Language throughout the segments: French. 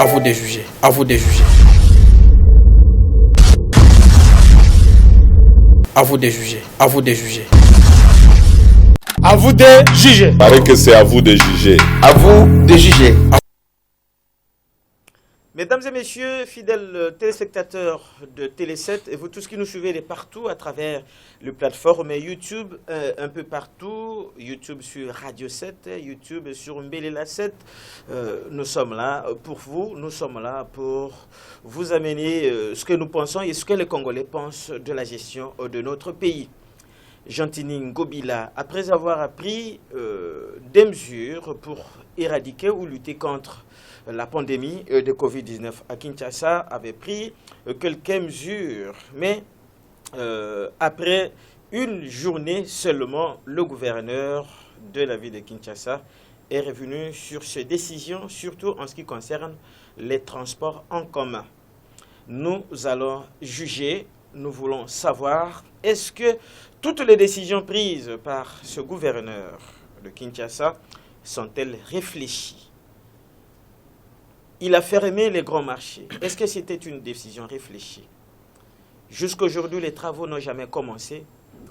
vous de juger. À vous de juger. À vous de juger. À vous de juger. À vous de juger. Il paraît que c'est à vous de juger. À vous de juger. Mesdames et messieurs, fidèles téléspectateurs de Télé 7 et vous tous qui nous suivez de partout à travers les plateformes YouTube, un peu partout, YouTube sur Radio 7, YouTube sur Mbelela 7, nous sommes là pour vous, nous sommes là pour vous amener ce que nous pensons et ce que les Congolais pensent de la gestion de notre pays. Jantini Ngobila, après avoir pris des mesures pour éradiquer ou lutter contre la pandémie de Covid-19 à Kinshasa, avait pris quelques mesures. Mais après une journée seulement, le gouverneur de la ville de Kinshasa est revenu sur ses décisions, surtout en ce qui concerne les transports en commun. Nous allons juger, nous voulons savoir, est-ce que toutes les décisions prises par ce gouverneur de Kinshasa sont-elles réfléchies? Il a fermé les grands marchés. Est-ce que c'était une décision réfléchie? Jusqu'à aujourd'hui, les travaux n'ont jamais commencé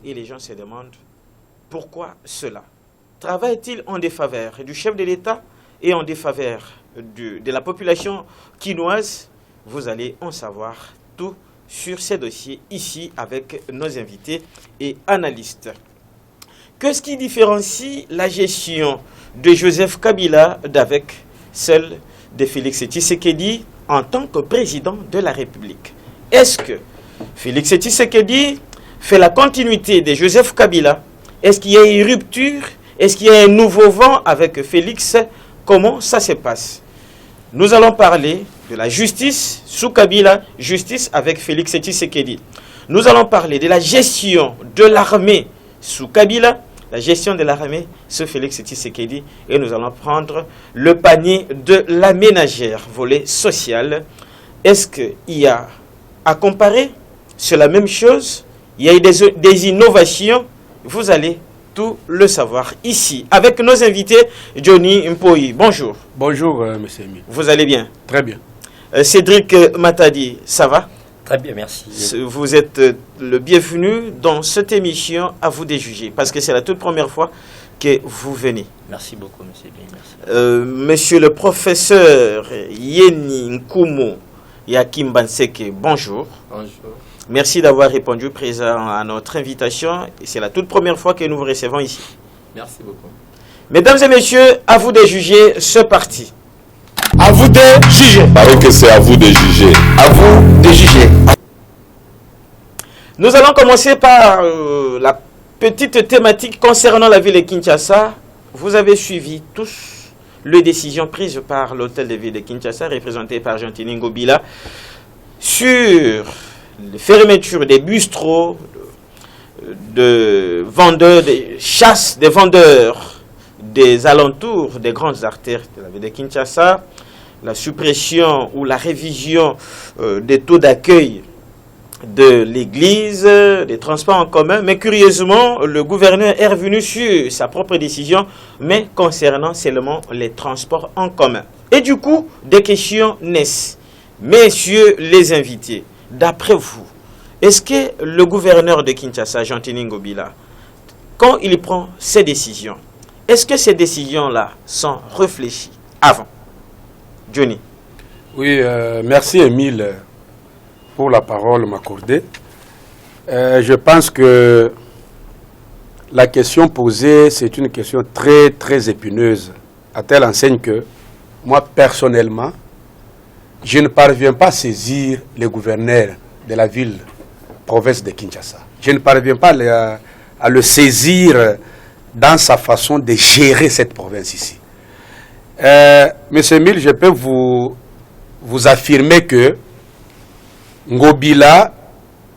et les gens se demandent pourquoi cela. Travaille-t-il en défaveur du chef de l'État et en défaveur de la population quinoise? Vous allez en savoir tout sur ces dossiers ici avec nos invités et analystes. Qu'est-ce qui différencie la gestion de Joseph Kabila d'avec celle de Félix Tshisekedi en tant que président de la République? Est-ce que Félix Tshisekedi fait la continuité de Joseph Kabila? Est-ce qu'il y a une rupture? Est-ce qu'il y a un nouveau vent avec Félix? Comment ça se passe? Nous allons parler de la justice sous Kabila, justice avec Félix Tshisekedi. Nous allons parler de la gestion de l'armée sous Kabila, la gestion de l'armée sous Félix Tshisekedi, et nous allons prendre le panier de la ménagère, volet social. Est-ce qu'il y a à comparer? C'est la même chose? Il y a eu des innovations? Vous allez tout le savoir ici, avec nos invités. Johnny Mpoyi, bonjour. Bonjour, monsieur Emile. Vous allez bien? Très bien. Cédric Matadi, ça va? Très bien, merci. Vous êtes le bienvenu dans cette émission À vous de juger, parce que c'est la toute première fois que vous venez. Merci beaucoup, monsieur Emile. Merci. Monsieur le professeur Yeni Nkumu Yakim Banseke, bonjour. Bonjour. Merci d'avoir répondu présent à notre invitation. C'est la toute première fois que nous vous recevons ici. Merci beaucoup. Mesdames et messieurs, à vous de juger ce parti. À vous de juger. Il paraît que c'est à vous de juger. À vous de juger. Nous allons commencer par la petite thématique concernant la ville de Kinshasa. Vous avez suivi tous les décisions prises par l'hôtel de ville de Kinshasa, représenté par Jantini Ngobila, sur les fermetures des bistrots, de vendeurs, des chasses des vendeurs des alentours des grandes artères de la ville de Kinshasa, la suppression ou la révision des taux d'accueil de l'église, des transports en commun. Mais curieusement, le gouverneur est revenu sur sa propre décision, mais concernant seulement les transports en commun. Et du coup, des questions naissent. Messieurs les invités, d'après vous, est-ce que le gouverneur de Kinshasa, Jantini Ngobila, quand il prend ses décisions, est-ce que ces décisions-là sont réfléchies avant? Johnny. Oui, merci Emile pour la parole m'accorder. Je pense que la question posée, c'est une question très, très épineuse, à telle enseigne que moi, personnellement, je ne parviens pas à saisir le gouverneur de la ville, province de Kinshasa. Je ne parviens pas à le saisir dans sa façon de gérer cette province ici. Monsieur Emile, je peux vous affirmer que Ngobila,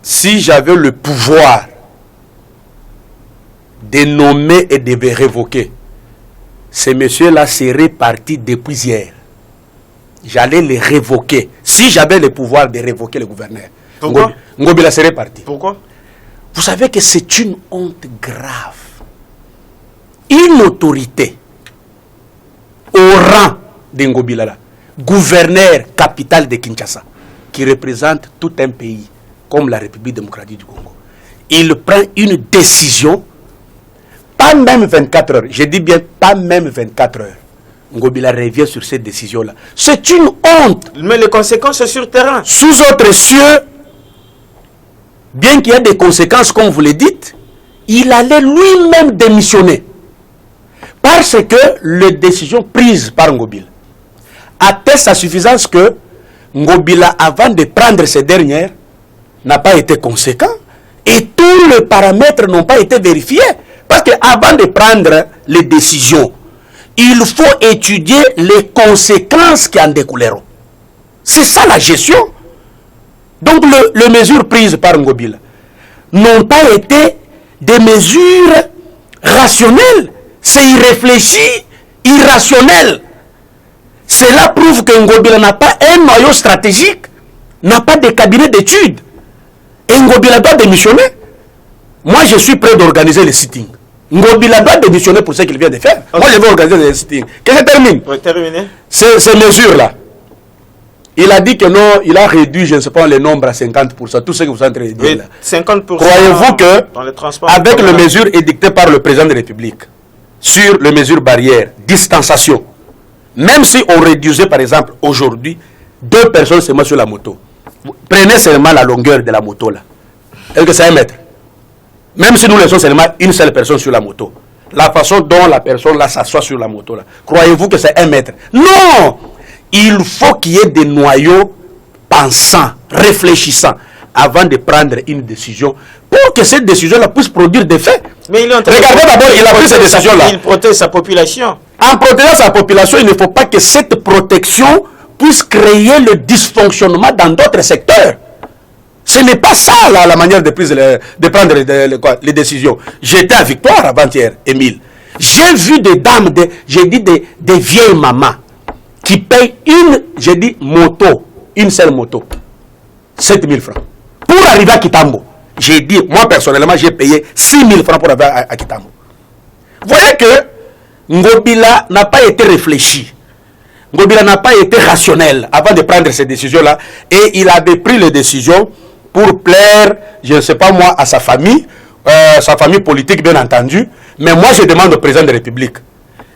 si j'avais le pouvoir de nommer et de révoquer, ces messieurs-là seraient partis depuis hier. J'allais les révoquer. Si j'avais le pouvoir de révoquer le gouverneur, Pourquoi? Ngobila serait parti. Pourquoi? Vous savez que c'est une honte grave. Une autorité au rang de Ngobila là gouverneur capital de Kinshasa, qui représente tout un pays, comme la République démocratique du Congo, il prend une décision, pas même 24 heures, je dis bien pas même 24 heures, Ngobila revient sur cette décision-là. C'est une honte. Mais les conséquences sur le terrain. Sous autres cieux, bien qu'il y ait des conséquences, comme vous le dites, il allait lui-même démissionner. Parce que les décisions prises par Ngobila attestent à suffisance que Ngobila, avant de prendre ces dernières, n'a pas été conséquent et tous les paramètres n'ont pas été vérifiés. Parce qu'avant de prendre les décisions, il faut étudier les conséquences qui en découleront. C'est ça la gestion. Donc les mesures prises par Ngobila n'ont pas été des mesures rationnelles. C'est irréfléchi, irrationnel. Cela prouve que Ngobila n'a pas un noyau stratégique, n'a pas de cabinet d'études. Et Ngobila doit démissionner. Moi, je suis prêt d'organiser les sittings. Ngobila doit démissionner pour ce qu'il vient de faire. Okay. Moi, je vais organiser les sittings. Que je termine. Oui, terminer. Ces mesures-là, il a dit que non, il a réduit, je ne sais pas, le nombre à 50%. Tout ce que vous êtes en train de dire oui, là. 50%. Croyez-vous que, avec les mesures édictées par le président de la République, sur les mesures barrières, distanciation, même si on réduisait, par exemple, aujourd'hui, 2 personnes seulement sur la moto, prenez seulement la longueur de la moto là. Est-ce que c'est 1 mètre? Même si nous laissons seulement une seule personne sur la moto, la façon dont la personne là s'assoit sur la moto là, croyez-vous que c'est 1 mètre? Non! Il faut qu'il y ait des noyaux pensants, réfléchissants, avant de prendre une décision, pour que cette décision là puisse produire des faits. Mais il est en train regardez d'abord, il a pris cette décision là. Il protège sa population. En protégeant sa population, il ne faut pas que cette protection puisse créer le dysfonctionnement dans d'autres secteurs. Ce n'est pas ça la manière de prendre les décisions. J'étais à Victoire avant-hier, Émile. J'ai vu des dames, j'ai dit des vieilles mamans qui payent moto, une seule moto, 7 000 francs. Pour arriver à Kitambo, j'ai dit, moi personnellement, j'ai payé 6 000 francs pour arriver à Kitambo. Vous voyez que Ngobila n'a pas été réfléchi. Ngobila n'a pas été rationnel avant de prendre ces décisions-là. Et il avait pris les décisions pour plaire, je ne sais pas moi, à sa famille politique, bien entendu. Mais moi, je demande au président de la République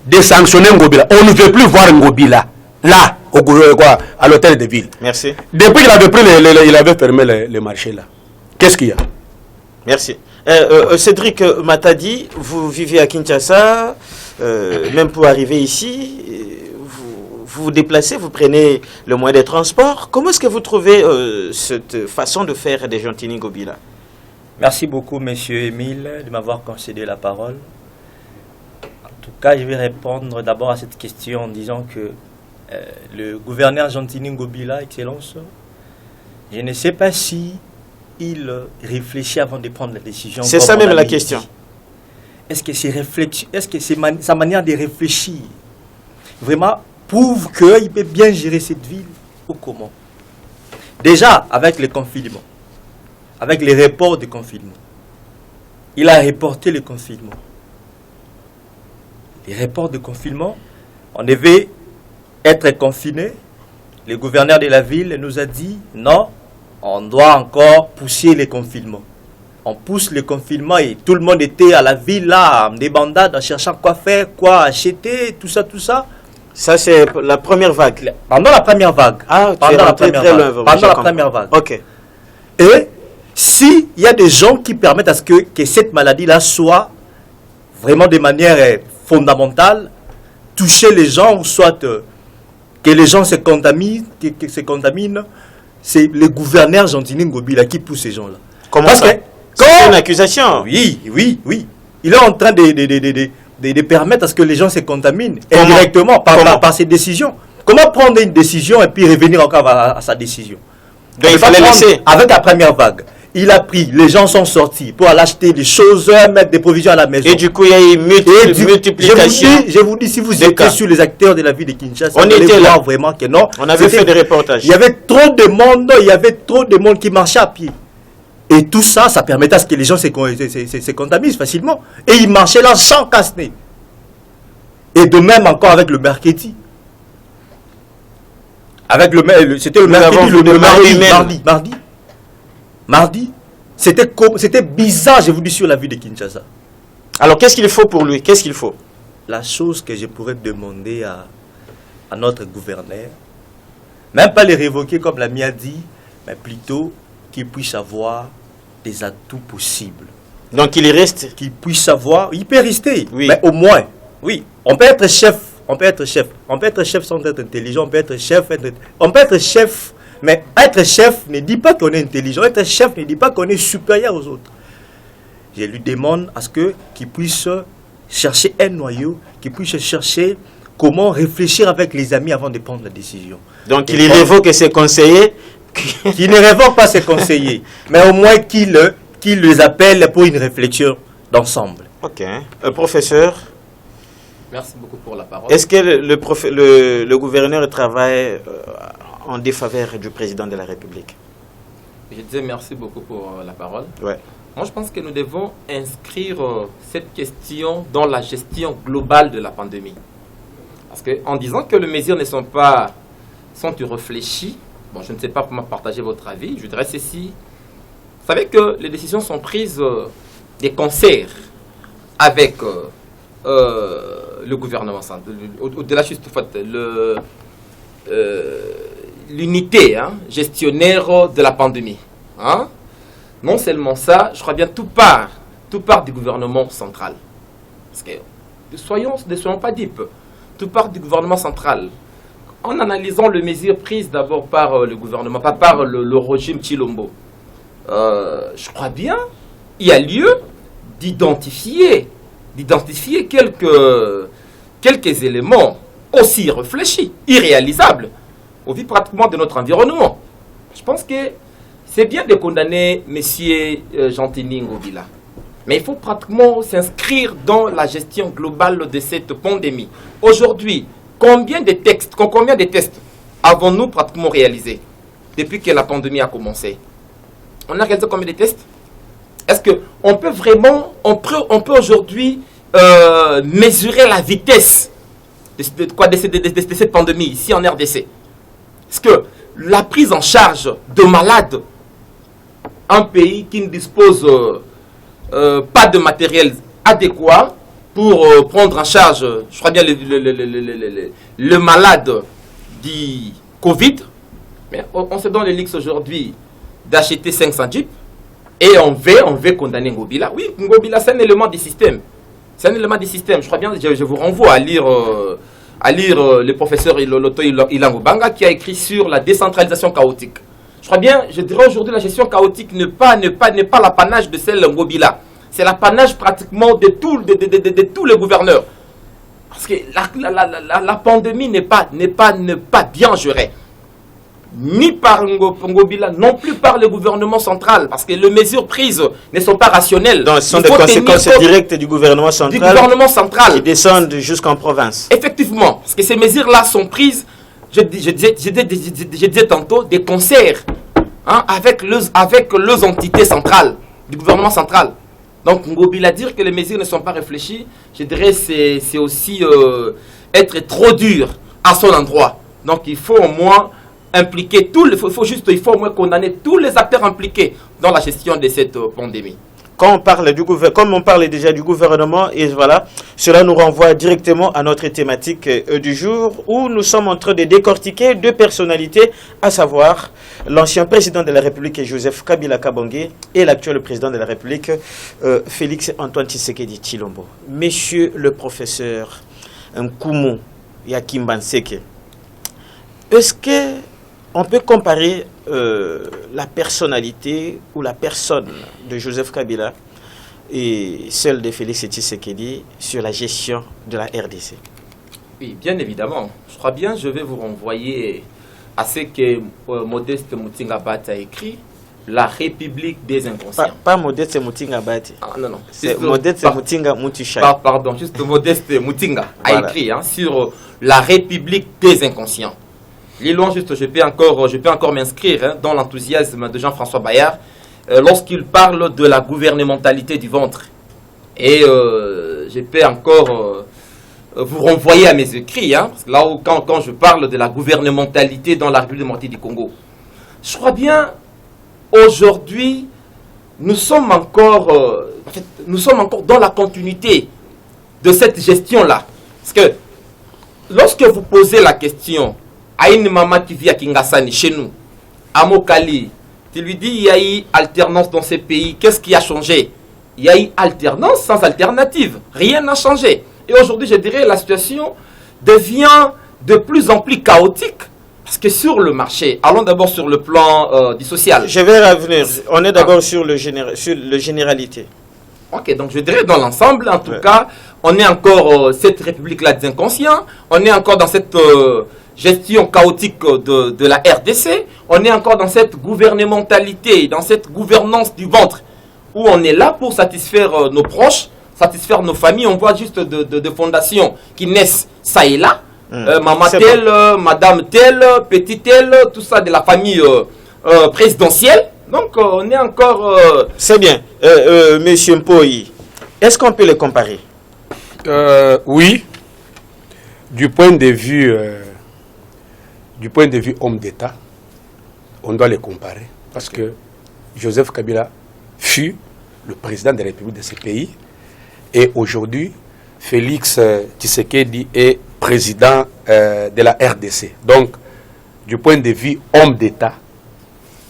de sanctionner Ngobila. On ne veut plus voir Ngobila là, à l'hôtel de ville. Merci. Depuis qu'il avait pris il avait fermé les marchés là. Qu'est-ce qu'il y a? Merci. Cédric Matadi, vous vivez à Kinshasa, même pour arriver ici, vous vous déplacez, vous prenez le moyen de transport. Comment est-ce que vous trouvez cette façon de faire des Gentini Ngobila? Merci beaucoup, monsieur Émile, de m'avoir concédé la parole. En tout cas, je vais répondre d'abord à cette question en disant que le gouverneur Gentini Ngobila, Excellence, je ne sais pas si il réfléchit avant de prendre la décision. C'est ça même la question. Est-ce que sa manière de réfléchir vraiment prouve qu'il peut bien gérer cette ville ou comment? Déjà, avec les confinements, avec les reports de confinement, il a reporté le confinement. Les reports de confinement, on devait être confiné. Le gouverneur de la ville nous a dit non, on doit encore pousser les confinements. On pousse le confinement et tout le monde était à la ville là, en débandade, en cherchant quoi faire, quoi acheter, tout ça, tout ça. Ça, c'est la première vague. Pendant la première vague. Ah, pendant la première vague. Ok. Et s'il y a des gens qui permettent à ce que cette maladie-là soit vraiment de manière fondamentale, toucher les gens, soit que les gens se contaminent, c'est le gouverneur Gentini Ngobila qui pousse ces gens-là. Comment ça? C'est une accusation. Oui. Il est en train de permettre à ce que les gens se contaminent indirectement par ses décisions. Comment prendre une décision et puis revenir encore à sa décision? Donc il fallait laisser. Avec la première vague, il a pris, les gens sont sortis pour aller acheter des choses, mettre des provisions à la maison. Et du coup, il y a eu une multiplication. Je vous dis, si vous étiez sur les acteurs de la ville de Kinshasa, on était là. Vraiment que non. On avait fait des reportages. Il y avait trop de monde qui marchait à pied. Et tout ça, ça permettait à ce que les gens se contaminent facilement. Et ils marchaient là sans casse-nez. Et de même encore avec le marketing. Avec c'était le Nous avons mercredi, vu le mardi. C'était bizarre, je vous dis, sur la ville de Kinshasa. Alors, qu'est-ce qu'il faut pour lui? Qu'est-ce qu'il faut? La chose que je pourrais demander à notre gouverneur, même pas les révoquer comme l'ami a dit, mais plutôt qu'il puisse avoir des atouts possibles. Donc, il y reste. Qu'il puisse avoir, il peut rester, Oui. mais au moins, oui, on peut être chef, on peut être chef sans être intelligent, on peut être chef, mais être chef ne dit pas qu'on est intelligent, être chef ne dit pas qu'on est supérieur aux autres. Je lui demande à ce qu'il puisse chercher un noyau, qu'il puisse chercher comment réfléchir avec les amis avant de prendre la décision. Donc, il révoque ses conseillers. Qu'il ne révoque pas ses conseillers, mais au moins qu'il les appelle pour une réflexion d'ensemble. Ok. Professeur, Merci beaucoup pour la parole. est-ce que le gouverneur travaille en défaveur du président de la République? Je disais merci beaucoup pour la parole. Ouais. Moi, je pense que nous devons inscrire cette question dans la gestion globale de la pandémie. Parce qu'en disant que les mesures ne sont pas réfléchies, bon, je ne sais pas comment partager votre avis, je dirais ceci. Vous savez que les décisions sont prises des concerts avec le gouvernement central, au-delà juste l'unité gestionnaire de la pandémie. Hein? Non seulement ça, je crois bien tout part du gouvernement central. Parce que ne soyons pas dupes, tout part du gouvernement central. En analysant les mesures prises d'abord par le gouvernement, pas par le régime Tshilombo, je crois bien il y a lieu d'identifier quelques éléments aussi réfléchis, irréalisables, au vu pratiquement de notre environnement. Je pense que c'est bien de condamner M. Gentini Ngobila, mais il faut pratiquement s'inscrire dans la gestion globale de cette pandémie. Aujourd'hui, combien de tests avons-nous pratiquement réalisés depuis que la pandémie a commencé? On a réalisé combien de tests? Est-ce qu'on peut vraiment, on peut aujourd'hui mesurer la vitesse de cette pandémie ici en RDC? Est-ce que la prise en charge de malades, un pays qui ne dispose pas de matériel adéquat pour prendre en charge, je crois bien, le malade du Covid, mais on se donne l'élix aujourd'hui d'acheter 500 jeeps et on veut condamner Ngobila. Oui, Ngobila, c'est un élément du système. C'est un élément du système. Je crois bien, je vous renvoie à lire le professeur Iloloto Ilangobanga qui a écrit sur la décentralisation chaotique. Je crois bien, je dirais aujourd'hui, la gestion chaotique n'est pas l'apanage de celle Ngobila. C'est l'apanage pratiquement de tous les gouverneurs. Parce que la pandémie n'est pas bien gérée. Ni par Ngobila, non plus par le gouvernement central. Parce que les mesures prises ne sont pas rationnelles. Donc, ce sont des conséquences directes du gouvernement central. Qui descendent jusqu'en province. Effectivement, parce que ces mesures-là sont prises, je disais tantôt, des concerts avec les entités centrales, du gouvernement central. Donc, Ngobila dire que les mesures ne sont pas réfléchies, je dirais c'est aussi être trop dur à son endroit. Donc, il faut au moins impliquer il faut au moins condamner tous les acteurs impliqués dans la gestion de cette pandémie. Quand on parle comme on parle déjà du gouvernement, et voilà, cela nous renvoie directement à notre thématique du jour, où nous sommes en train de décortiquer deux personnalités, à savoir l'ancien président de la République Joseph Kabila Kabange et l'actuel président de la République Félix Antoine Tshisekedi Tshilombo. Monsieur le professeur Nkumu Yakimbanseke, est-ce que on peut comparer la personnalité ou la personne de Joseph Kabila et celle de Félix Tshisekedi sur la gestion de la RDC? Oui, bien évidemment. Je crois bien, je vais vous renvoyer à ce que Modeste Mutinga Bati a écrit, La République des inconscients. Pas Modeste Mutinga Bati. Ah, non. C'est Modeste Mutinga Mutushai. Pardon, juste Modeste Mutinga a écrit sur La République des inconscients. Lisons juste, je peux encore m'inscrire dans l'enthousiasme de Jean-François Bayard lorsqu'il parle de la gouvernementalité du ventre. Et je peux encore vous renvoyer à mes écrits, hein, parce que là où, quand je parle de la gouvernementalité dans la République démocratique du Congo, je crois bien, aujourd'hui, nous sommes encore dans la continuité de cette gestion-là. Parce que lorsque vous posez la question à une maman qui vit à Kingasani, chez nous, à Mokali, tu lui dis il y a eu alternance dans ces pays, qu'est-ce qui a changé? Il y a eu alternance sans alternative, rien n'a changé. Et aujourd'hui, je dirais, la situation devient de plus en plus chaotique. Parce que sur le marché, allons d'abord sur le plan du social. Je vais revenir. On est d'abord sur le généralité. Ok, donc je dirais dans l'ensemble, en tout cas, on est encore cette république-là des inconscients, on est encore dans cette gestion chaotique de la RDC, on est encore dans cette gouvernementalité, dans cette gouvernance du ventre, où on est là pour satisfaire nos proches, satisfaire nos familles. On voit juste de fondations qui naissent ça et là, maman telle, madame telle, petit telle, tout ça de la famille présidentielle. Donc on est encore... C'est bien. Monsieur Mpoyi, est-ce qu'on peut les comparer? Oui. Du point de vue homme d'État, on doit les comparer. Parce que Joseph Kabila fut le président de la République de ce pays. Et aujourd'hui, Félix Tshisekedi est président de la RDC. Donc, du point de vue homme d'État,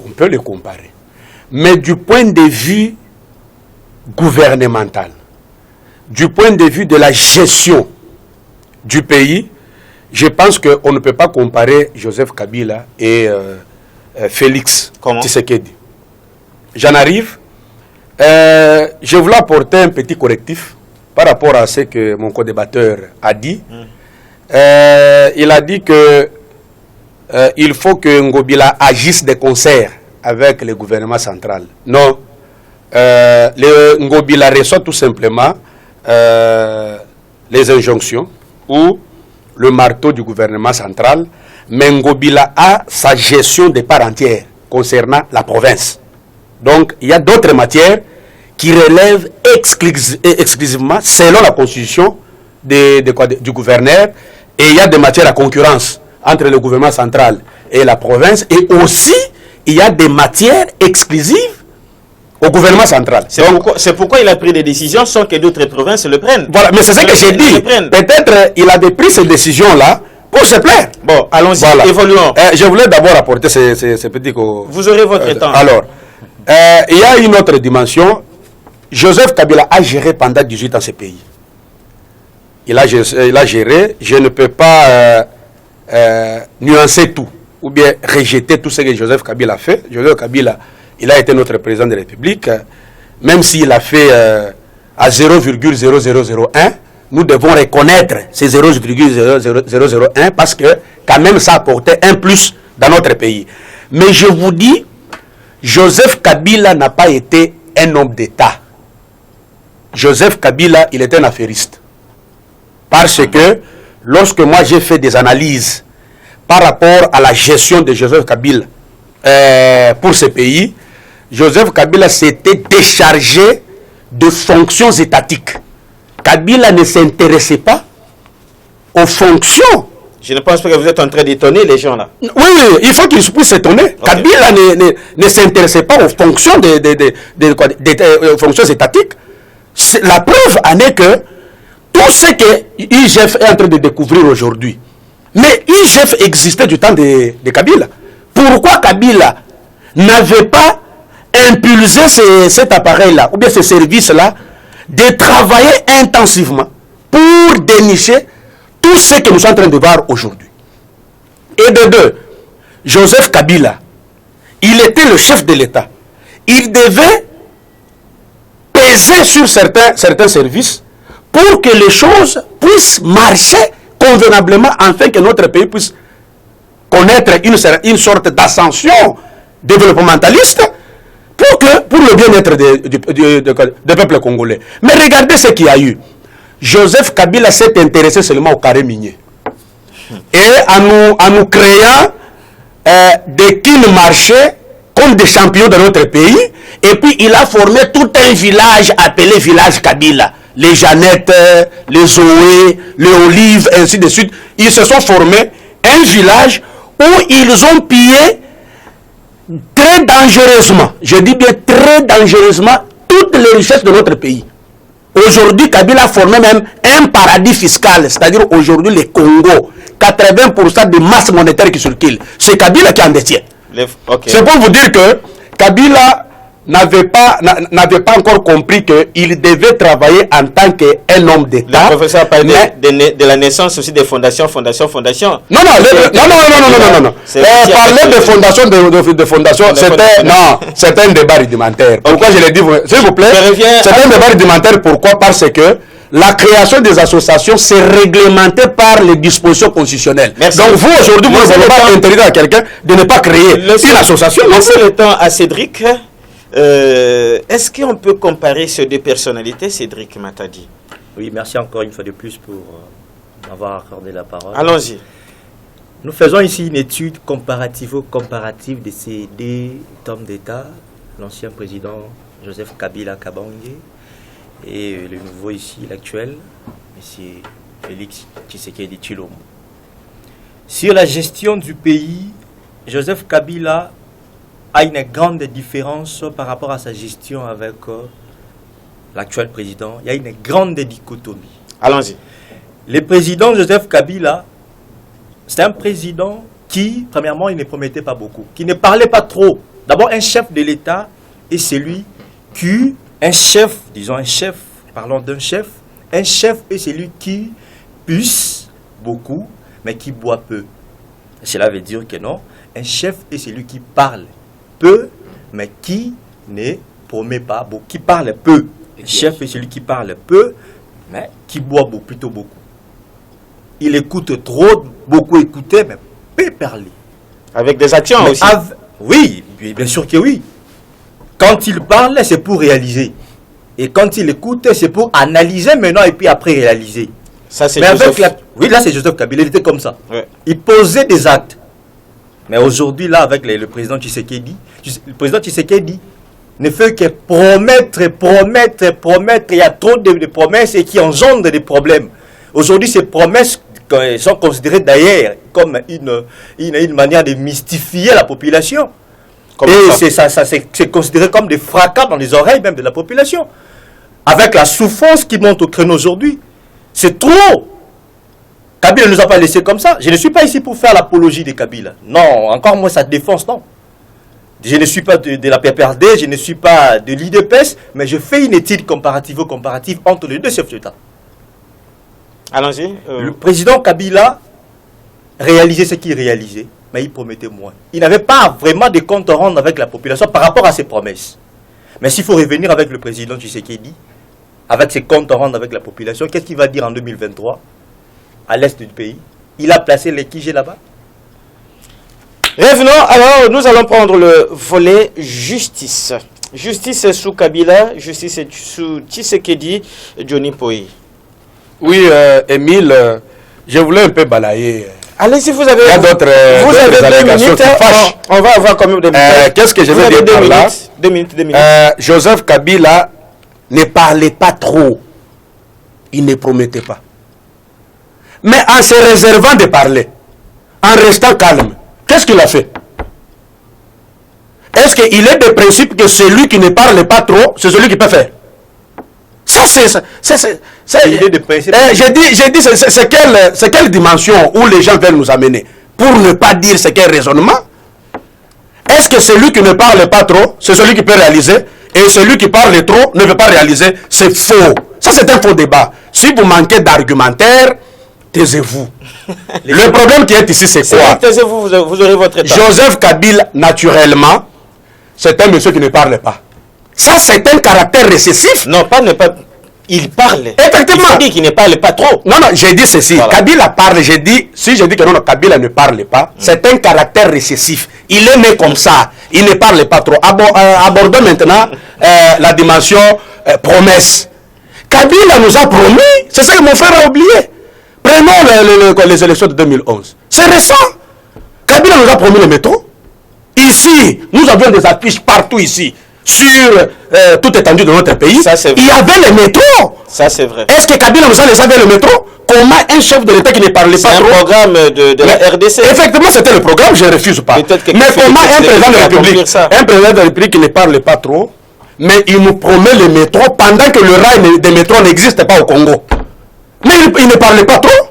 on peut les comparer. Mais du point de vue gouvernemental, du point de vue de la gestion du pays, je pense qu'on ne peut pas comparer Joseph Kabila et Félix Tshisekedi. J'en arrive. Je voulais apporter un petit correctif par rapport à ce que mon co-débatteur a dit. Il a dit que il faut que Ngobila agisse de concert avec le gouvernement central. Non, Ngobila reçoit tout simplement les injonctions ou le marteau du gouvernement central, mais Ngobila a sa gestion de part entière concernant la province. Donc, il y a d'autres matières qui relèvent exclusivement, selon la constitution du gouverneur, et il y a des matières à concurrence entre le gouvernement central et la province, et aussi, il y a des matières exclusives au gouvernement central. C'est pourquoi il a pris des décisions sans que d'autres provinces le prennent. Voilà, mais c'est ce que j'ai dit. Peut-être il avait pris ces décisions-là pour se plaire. Bon, allons-y, voilà. Évoluons. Je voulais d'abord apporter ces petits... Vous aurez votre temps. Alors, il y a une autre dimension. Joseph Kabila a géré pendant 18 ans ce pays. Il a géré. Je ne peux pas nuancer tout ou bien rejeter tout ce que Joseph Kabila a fait. Joseph Kabila, il a été notre président de la République. Même s'il a fait à 0,0001, nous devons reconnaître ces 0,0001 parce que quand même ça apportait un plus dans notre pays. Mais je vous dis, Joseph Kabila n'a pas été un homme d'État. Joseph Kabila, il était un affairiste. Parce que lorsque moi j'ai fait des analyses par rapport à la gestion de Joseph Kabila pour ce pays, Joseph Kabila s'était déchargé de fonctions étatiques. Kabila ne s'intéressait pas aux fonctions. Je ne pense pas que vous êtes en train d'étonner les gens là. Oui, il faut qu'ils puissent s'étonner. Okay. Kabila ne s'intéressait pas aux fonctions, fonctions étatiques. La preuve en est que tout ce que IGF est en train de découvrir aujourd'hui, mais IGF existait du temps de Kabila. Pourquoi Kabila n'avait pas impulsé cet appareil-là, ou bien ce service-là, de travailler intensivement pour dénicher tout ce que nous sommes en train de voir aujourd'hui? Et de deux, Joseph Kabila, il était le chef de l'État. Il devait peser sur certains services pour que les choses puissent marcher convenablement afin que notre pays puisse connaître une sorte d'ascension développementaliste pour le bien-être du peuple congolais. Mais regardez ce qu'il y a eu. Joseph Kabila s'est intéressé seulement au carré minier. Et en nous créant des kills marchés comme des champions de notre pays. Et puis il a formé tout un village appelé village Kabila. les Jeannette, les Zoé, les Olives, ainsi de suite. Ils se sont formés un village où ils ont pillé très dangereusement, je dis bien très dangereusement, toutes les richesses de notre pays. Aujourd'hui, Kabila a formé même un paradis fiscal, c'est-à-dire aujourd'hui le Congo, 80% de masse monétaire qui circule. C'est Kabila qui en détient. Okay. C'est pour vous dire que Kabila n'avait pas encore compris qu'il devait travailler en tant qu'un homme d'État. Le professeur a parlé de la naissance aussi des fondations. Non. Parler de fondation, c'était un débat rudimentaire. Pourquoi je l'ai dit, s'il vous plaît? C'est un débat rudimentaire. Pourquoi? Parce que la création des associations, c'est réglementé par les dispositions constitutionnelles. Merci. Donc vous, aujourd'hui, vous ne voulez pas interdire à quelqu'un de ne pas créer une association. Laissez le temps à Cédric. Est-ce qu'on peut comparer ces deux personnalités, Cédric Matadi? Oui, merci encore une fois de plus pour m'avoir accordé la parole. Allons-y. Nous faisons ici une étude comparative de ces deux hommes d'État, l'ancien président Joseph Kabila Kabange et le nouveau ici, l'actuel, M. Félix Tshisekedi Tshilombo. Sur la gestion du pays, Joseph Kabila a une grande différence par rapport à sa gestion avec l'actuel président. Il y a une grande dichotomie. Allons-y. Le président Joseph Kabila, c'est un président qui, premièrement, il ne promettait pas beaucoup, qui ne parlait pas trop. D'abord, un chef de l'État est celui qui, parlons d'un chef, un chef est celui qui puisse beaucoup, mais qui boit peu. Cela veut dire que non, un chef est celui qui parle peu, mais qui ne promet pas beaucoup, qui parle peu. Un chef est celui qui parle peu, mais qui boit plutôt beaucoup. Il écoute trop, beaucoup écouter, mais peu parler. Avec des actions mais aussi. Oui, bien sûr que oui. Quand il parle, c'est pour réaliser. Et quand il écoute, c'est pour analyser maintenant et puis après réaliser. Ça, c'est Oui, là, c'est Joseph Kabila, il était comme ça. Ouais. Il posait des actes. Mais aujourd'hui, là, avec le président Tshisekedi, le président Tshisekedi ne fait que promettre. Il y a trop de promesses et qui engendrent des problèmes. Aujourd'hui, ces promesses sont considérées d'ailleurs comme une manière de mystifier la population. Et c'est considéré comme des fracas dans les oreilles même de la population. Avec la souffrance qui monte au créneau aujourd'hui, c'est trop. Kabila ne nous a pas laissé comme ça. Je ne suis pas ici pour faire l'apologie de Kabila. Non, encore moins sa défense, non. Je ne suis pas de la PPRD, je ne suis pas de l'IDPS, mais je fais une étude comparative entre les deux chefs d'État. Allons-y. Le président Kabila réalisait ce qu'il réalisait, mais il promettait moins. Il n'avait pas vraiment de compte à rendre avec la population par rapport à ses promesses. Mais s'il faut revenir avec le président Tshisekedi, avec ses comptes à rendre avec la population, qu'est-ce qu'il va dire en 2023 à l'est du pays? Il a placé les Kijé là-bas. Revenons, alors nous allons prendre le volet justice. Justice sous Kabila, justice sous Tshisekedi, Johnny Poyi. Oui, Émile, je voulais un peu balayer. Allez-y, vous avez, Il y a d'autres allégations qui fâchent. On va avoir quand même des minutes. Qu'est-ce que je veux dire par là? 2 minutes. Joseph Kabila ne parlait pas trop. Il ne promettait pas. Mais en se réservant de parler, en restant calme, qu'est-ce qu'il a fait? Est-ce qu'il est de principe que celui qui ne parle pas trop, c'est celui qui peut faire? Ça, c'est l'idée de principe. J'ai dit c'est quelle dimension où les gens veulent nous amener? Pour ne pas dire c'est quel raisonnement? Est-ce que celui qui ne parle pas trop, c'est celui qui peut réaliser? Et celui qui parle trop ne veut pas réaliser? C'est faux. Ça, c'est un faux débat. Si vous manquez d'argumentaire, taisez-vous. Le problème qui est ici, c'est quoi? Taisez-vous, vous aurez votre état. Joseph Kabila, naturellement, c'est un monsieur qui ne parle pas. Ça, c'est un caractère récessif. Non, ne pas. Il parle. Effectivement. Il dit qu'il ne parle pas trop. Non, j'ai dit ceci. Voilà. Kabila parle, si je dis que non, Kabila ne parle pas, c'est un caractère récessif. Il est né comme ça. Il ne parle pas trop. Abordons maintenant la dimension promesse. Kabila nous a promis, c'est ça que mon frère a oublié. Prenons les élections de 2011. C'est récent. Kabila nous a promis le métro. Ici, nous avions des affiches partout ici. sur toute étendue de notre pays. Ça, c'est vrai. Il y avait le métro. Ça, c'est vrai. Est-ce que Kabila Moussa les avait le métro? Comment un chef de l'État qui ne parlait C'est pas un trop... programme de la RDC. Effectivement, c'était le programme, je ne refuse pas. Mais Peut-être que comment un président de la République, qui ne parle pas trop, mais il nous promet le métro pendant que le rail des métros n'existe pas au Congo. Mais il ne parlait pas trop.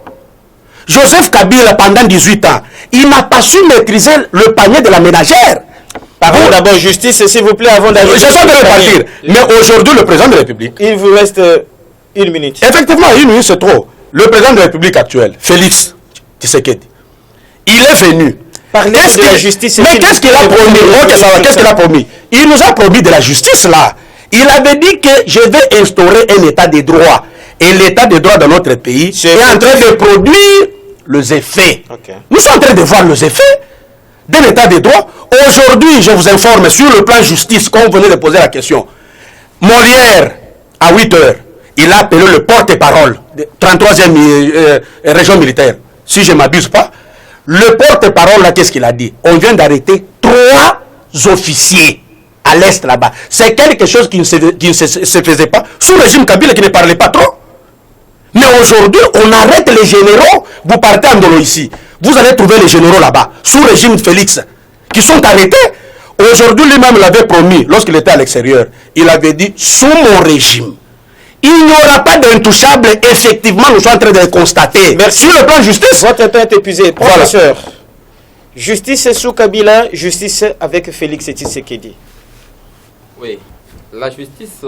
Joseph Kabila, pendant 18 ans, il n'a pas su maîtriser le panier de la ménagère. Parlons d'abord justice, s'il vous plaît, avant d'aller... J'essaie de repartir. Mais aujourd'hui, le président de la République... Il vous reste une minute. Effectivement, une minute, c'est trop. Le président de la République actuel, Félix Tshisekedi, il est venu. Parlez de la justice. Mais qu'est-ce qu'il a promis? Qu'est-ce qu'il a promis? Il nous a promis de la justice, là. Il avait dit que je vais instaurer un état de droit. Et l'état de droit dans notre pays est en train de produire les effets. Okay. Nous sommes en train de voir les effets de l'état de droit. Aujourd'hui, je vous informe, sur le plan justice, comme vous venez de poser la question, Molière, à 8 heures, il a appelé le porte-parole de 33e région militaire. Si je ne m'abuse pas, le porte-parole, là, qu'est-ce qu'il a dit? On vient d'arrêter 3 officiers à l'est là-bas. C'est quelque chose qui ne se faisait pas sous le régime Kabila qui ne parlait pas trop. Mais aujourd'hui, on arrête les généraux. Vous partez en Dolo ici. Vous allez trouver les généraux là-bas, sous le régime Félix, qui sont arrêtés. Aujourd'hui, lui-même l'avait promis, lorsqu'il était à l'extérieur. Il avait dit, sous mon régime, il n'y aura pas d'intouchable. Effectivement, nous sommes en train de le constater. Merci. Sur le plan de justice. Votre temps est épuisé. Voilà. Professeur, justice sous Kabila, justice avec Félix Tshisekedi. Oui, la justice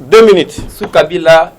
2 minutes. sous Kabila.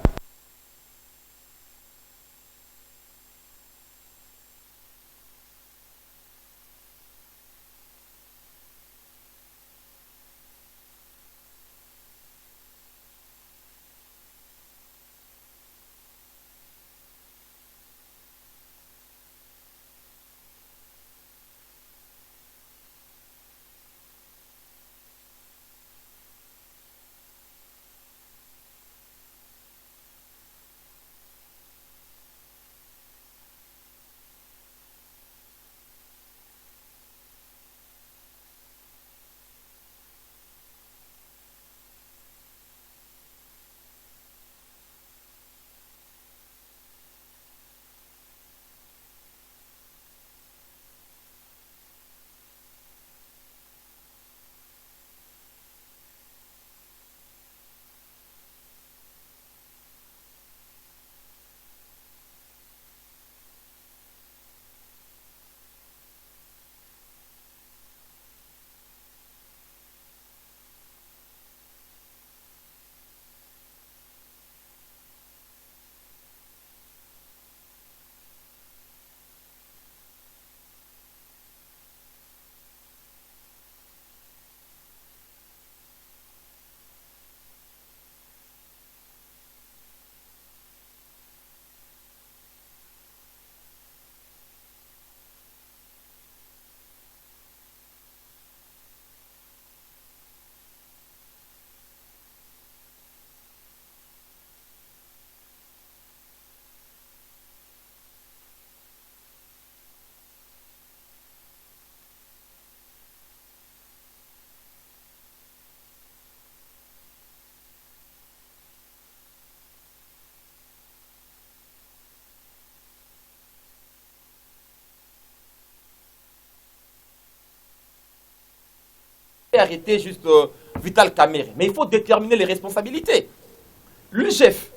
Arrêter juste Vital Kamerhe. Mais il faut déterminer les responsabilités. L'UGF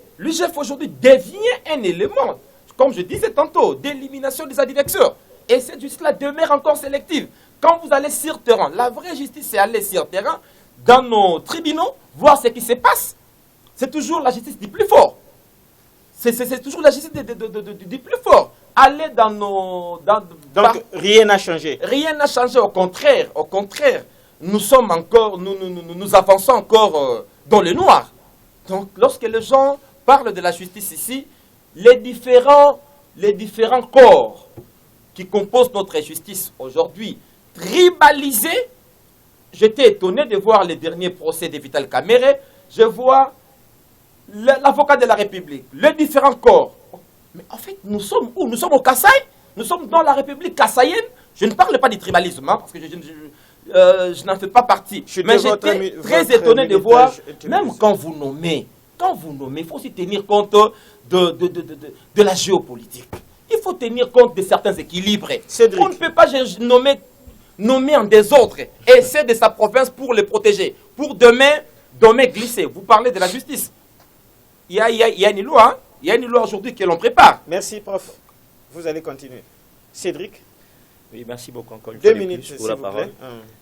aujourd'hui devient un élément, comme je disais tantôt, d'élimination des adversaires. Et cette justice-là demeure encore sélective. Quand vous allez sur terrain, la vraie justice, c'est aller sur terrain, dans nos tribunaux, voir ce qui se passe. C'est toujours la justice du plus fort. C'est toujours la justice du plus fort. Aller dans nos... Donc, rien n'a changé. Rien n'a changé, au contraire. Nous sommes encore, nous avançons encore dans le noir. Donc, lorsque les gens parlent de la justice ici, les différents corps qui composent notre justice aujourd'hui, tribalisés, j'étais étonné de voir les derniers procès de Vital Kamerhe. Je vois l'avocat de la République, les différents corps. Mais en fait, nous sommes où? Nous sommes au Kasaï. Nous sommes dans la République kassaïenne. Je ne parle pas du tribalisme, hein, parce que je n'en fais pas partie. Mais j'étais très étonné de voir, même quand vous nommez, il faut aussi tenir compte de la géopolitique. Il faut tenir compte de certains équilibres. On ne peut pas nommer en désordre et c'est de sa province pour les protéger. Pour demain glisser. Vous parlez de la justice. Il y a une loi, hein? Il y a une loi aujourd'hui que l'on prépare. Merci, prof. Vous allez continuer. Cédric. Oui, merci beaucoup encore une 2 fois minutes pour la parole.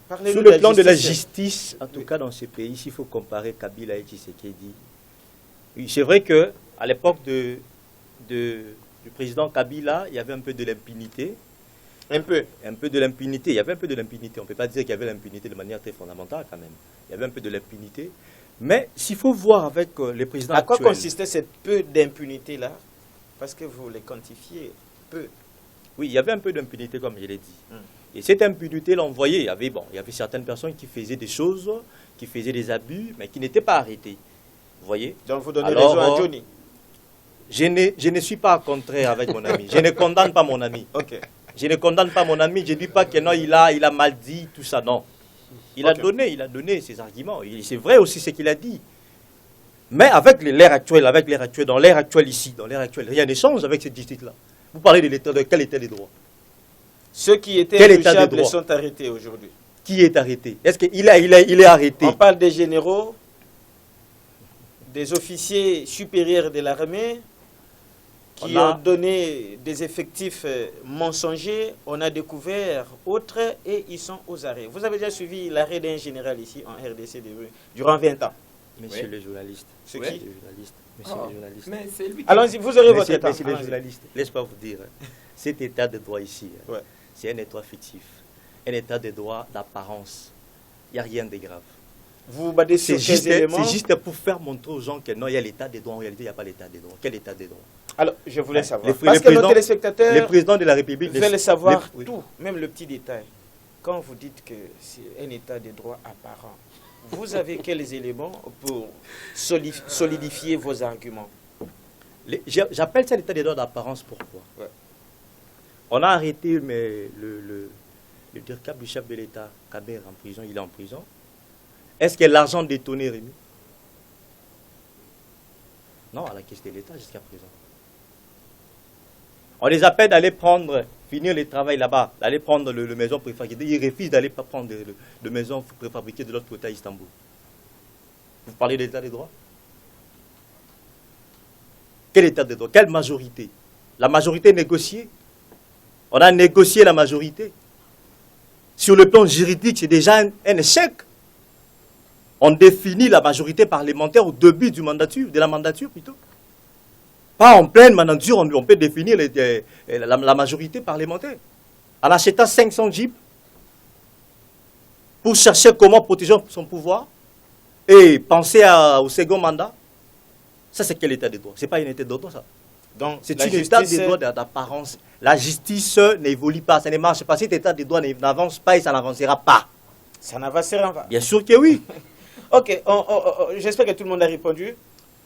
Parlez-nous Sur le plan de la justice. justice, en tout cas dans ce pays, s'il faut comparer Kabila et Tshisekedi, oui, c'est vrai que à l'époque du président Kabila, il y avait un peu de l'impunité. Un peu de l'impunité. Il y avait un peu de l'impunité. On ne peut pas dire qu'il y avait l'impunité de manière très fondamentale quand même. Il y avait un peu de l'impunité. Mais s'il faut voir avec les présidents À quoi actuels, consistait cette peu d'impunité-là? Parce que vous les quantifiez peu. oui, il y avait un peu d'impunité, comme je l'ai dit. Et cette impunité-là, on voyait, il y avait certaines personnes qui faisaient des choses, qui faisaient des abus, mais qui n'étaient pas arrêtées. Vous voyez? Donc vous donnez raison à Johnny. Je ne suis pas contraire avec mon ami. Je ne condamne pas mon ami. Ok. Je ne condamne pas mon ami. Je ne dis pas que non, il a mal dit, tout ça, non. Il a donné ses arguments. C'est vrai aussi ce qu'il a dit. Mais avec l'ère actuelle, dans l'ère actuelle ici, rien ne change avec cette justice-là. Vous parlez de quel état des droits? Ceux qui étaient Quel état des intouchables droits? sont arrêtés aujourd'hui. Qui est arrêté? Est-ce qu'il est arrêté? On parle des généraux, des officiers supérieurs de l'armée qui ont donné des effectifs mensongers. On a découvert autres et ils sont aux arrêts. Vous avez déjà suivi l'arrêt d'un général ici en RDC durant 20 ans. Monsieur le journaliste. C'est qui? Monsieur le journaliste. Mais c'est lui qui... Allons-y, vous aurez votre temps. Monsieur le journaliste, laisse-moi vous dire, cet état de droit ici, c'est un état fictif, un état de droit d'apparence. Il n'y a rien de grave. Vous vous basez sur quels éléments? C'est juste pour faire montrer aux gens que non, il y a l'état des droits. En réalité, il n'y a pas l'état des droits. Quel état des droits? Alors, je voulais savoir. Parce que nos téléspectateurs les présidents de la République veulent savoir tout, même le petit détail. Quand vous dites que c'est un état de droit apparent, vous avez quels éléments pour solidifier vos arguments? J'appelle ça l'état des droits d'apparence. Pourquoi? On a arrêté le directeur du chef de l'État, Kaber, en prison. Il est en prison. Est-ce que l'argent détourné est remis? Non, à la caisse de l'État jusqu'à présent. On les appelle d'aller finir le travail là-bas, d'aller prendre le maison préfabriquée. Ils refusent d'aller prendre de maison préfabriquée de l'autre côté à Istanbul. Vous parlez de l'état des droits? Quel état des droits? Quelle majorité? La majorité négociée. On a négocié la majorité. Sur le plan juridique, c'est déjà un échec. On définit la majorité parlementaire au début de la mandature plutôt. Pas en pleine mandature, on peut définir la majorité parlementaire. En achetant 500 jeeps pour chercher comment protéger son pouvoir et penser au second mandat. Ça, c'est quel état de droit? Ce n'est pas un état de droit, ça. C'est un état de droit d'apparence. La justice n'évolue pas, ça ne marche pas. Cet état de droit n'avance pas et ça n'avancera pas. Ça n'avancera pas. Bien sûr que oui. Ok, j'espère que tout le monde a répondu.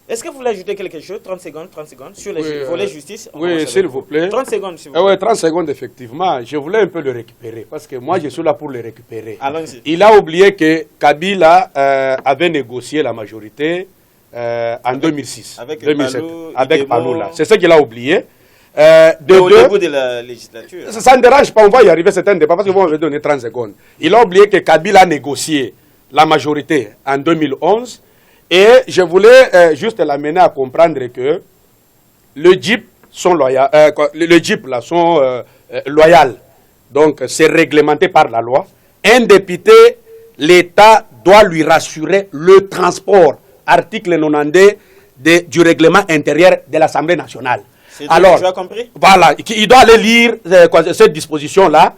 Est-ce que vous voulez ajouter quelque chose? 30 secondes, sur les volets justice. Oui, s'il vous plaît. 30 secondes, s'il vous plaît. Oui, 30 secondes, effectivement. Je voulais un peu le récupérer, parce que moi, je suis là pour le récupérer. Allons-y. Il a oublié que Kabila avait négocié la majorité en 2006. Avec 2007, Palou, avec Palou, Idemo. là. C'est ce qu'il a oublié. Au début de la législature. Ça ne dérange pas, on va y arriver, c'est un débat, parce que vous m'avez donné 30 secondes. Il a oublié que Kabila a négocié la majorité en 2011. Et je voulais juste l'amener à comprendre que le JIP sont loyaux, loyaux. Donc c'est réglementé par la loi. Un député, l'État doit lui rassurer le transport. Article 92 du règlement intérieur de l'Assemblée nationale. Alors, tu as compris? Voilà, il doit aller lire cette disposition-là.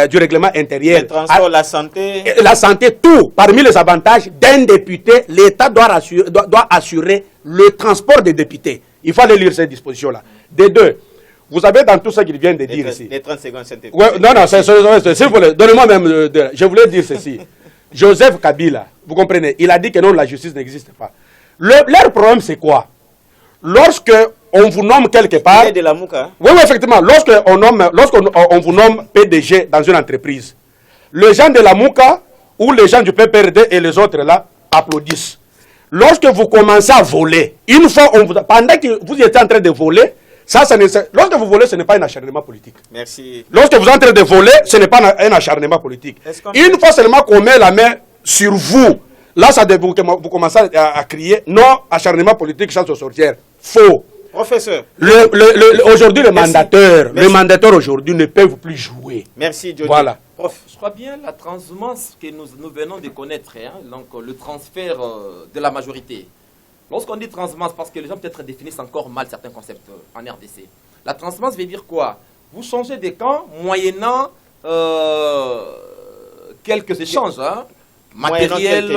Du règlement intérieur. Le transport, la santé. La santé, tout. Parmi les avantages d'un député, l'État doit assurer le transport des députés. Il faut aller lire cette disposition-là. Des deux, vous savez dans tout ce qu'il vient de dire ici. Les 30 secondes, c'est non, s'il vous plaît, donnez-moi même. Je voulais dire ceci. Joseph Kabila, vous comprenez, il a dit que non, la justice n'existe pas. Leur problème, c'est quoi? Lorsque on vous nomme quelque part... Il y a de la mouka. Oui, effectivement. Lorsqu'on vous nomme PDG dans une entreprise, les gens de la Mouka ou les gens du PPRD et les autres là applaudissent. Lorsque vous commencez à voler, une fois, pendant que vous étiez en train de voler, lorsque vous volez, ce n'est pas un acharnement politique. Merci. Lorsque vous êtes en train de voler, ce n'est pas un acharnement politique. Une fois seulement qu'on met la main sur vous, là, vous commencez à crier non, acharnement politique, chasse aux sorcières. Faux. Professeur. Aujourd'hui, le mandateur aujourd'hui ne peut plus jouer. Merci, Johnny. Voilà. Prof. Je crois bien la transhumance que nous venons de connaître, hein, donc le transfert de la majorité. Lorsqu'on dit transhumance, parce que les gens peut-être définissent encore mal certains concepts en RDC. La transhumance veut dire quoi? Vous changez de camp moyennant quelques échanges matériels,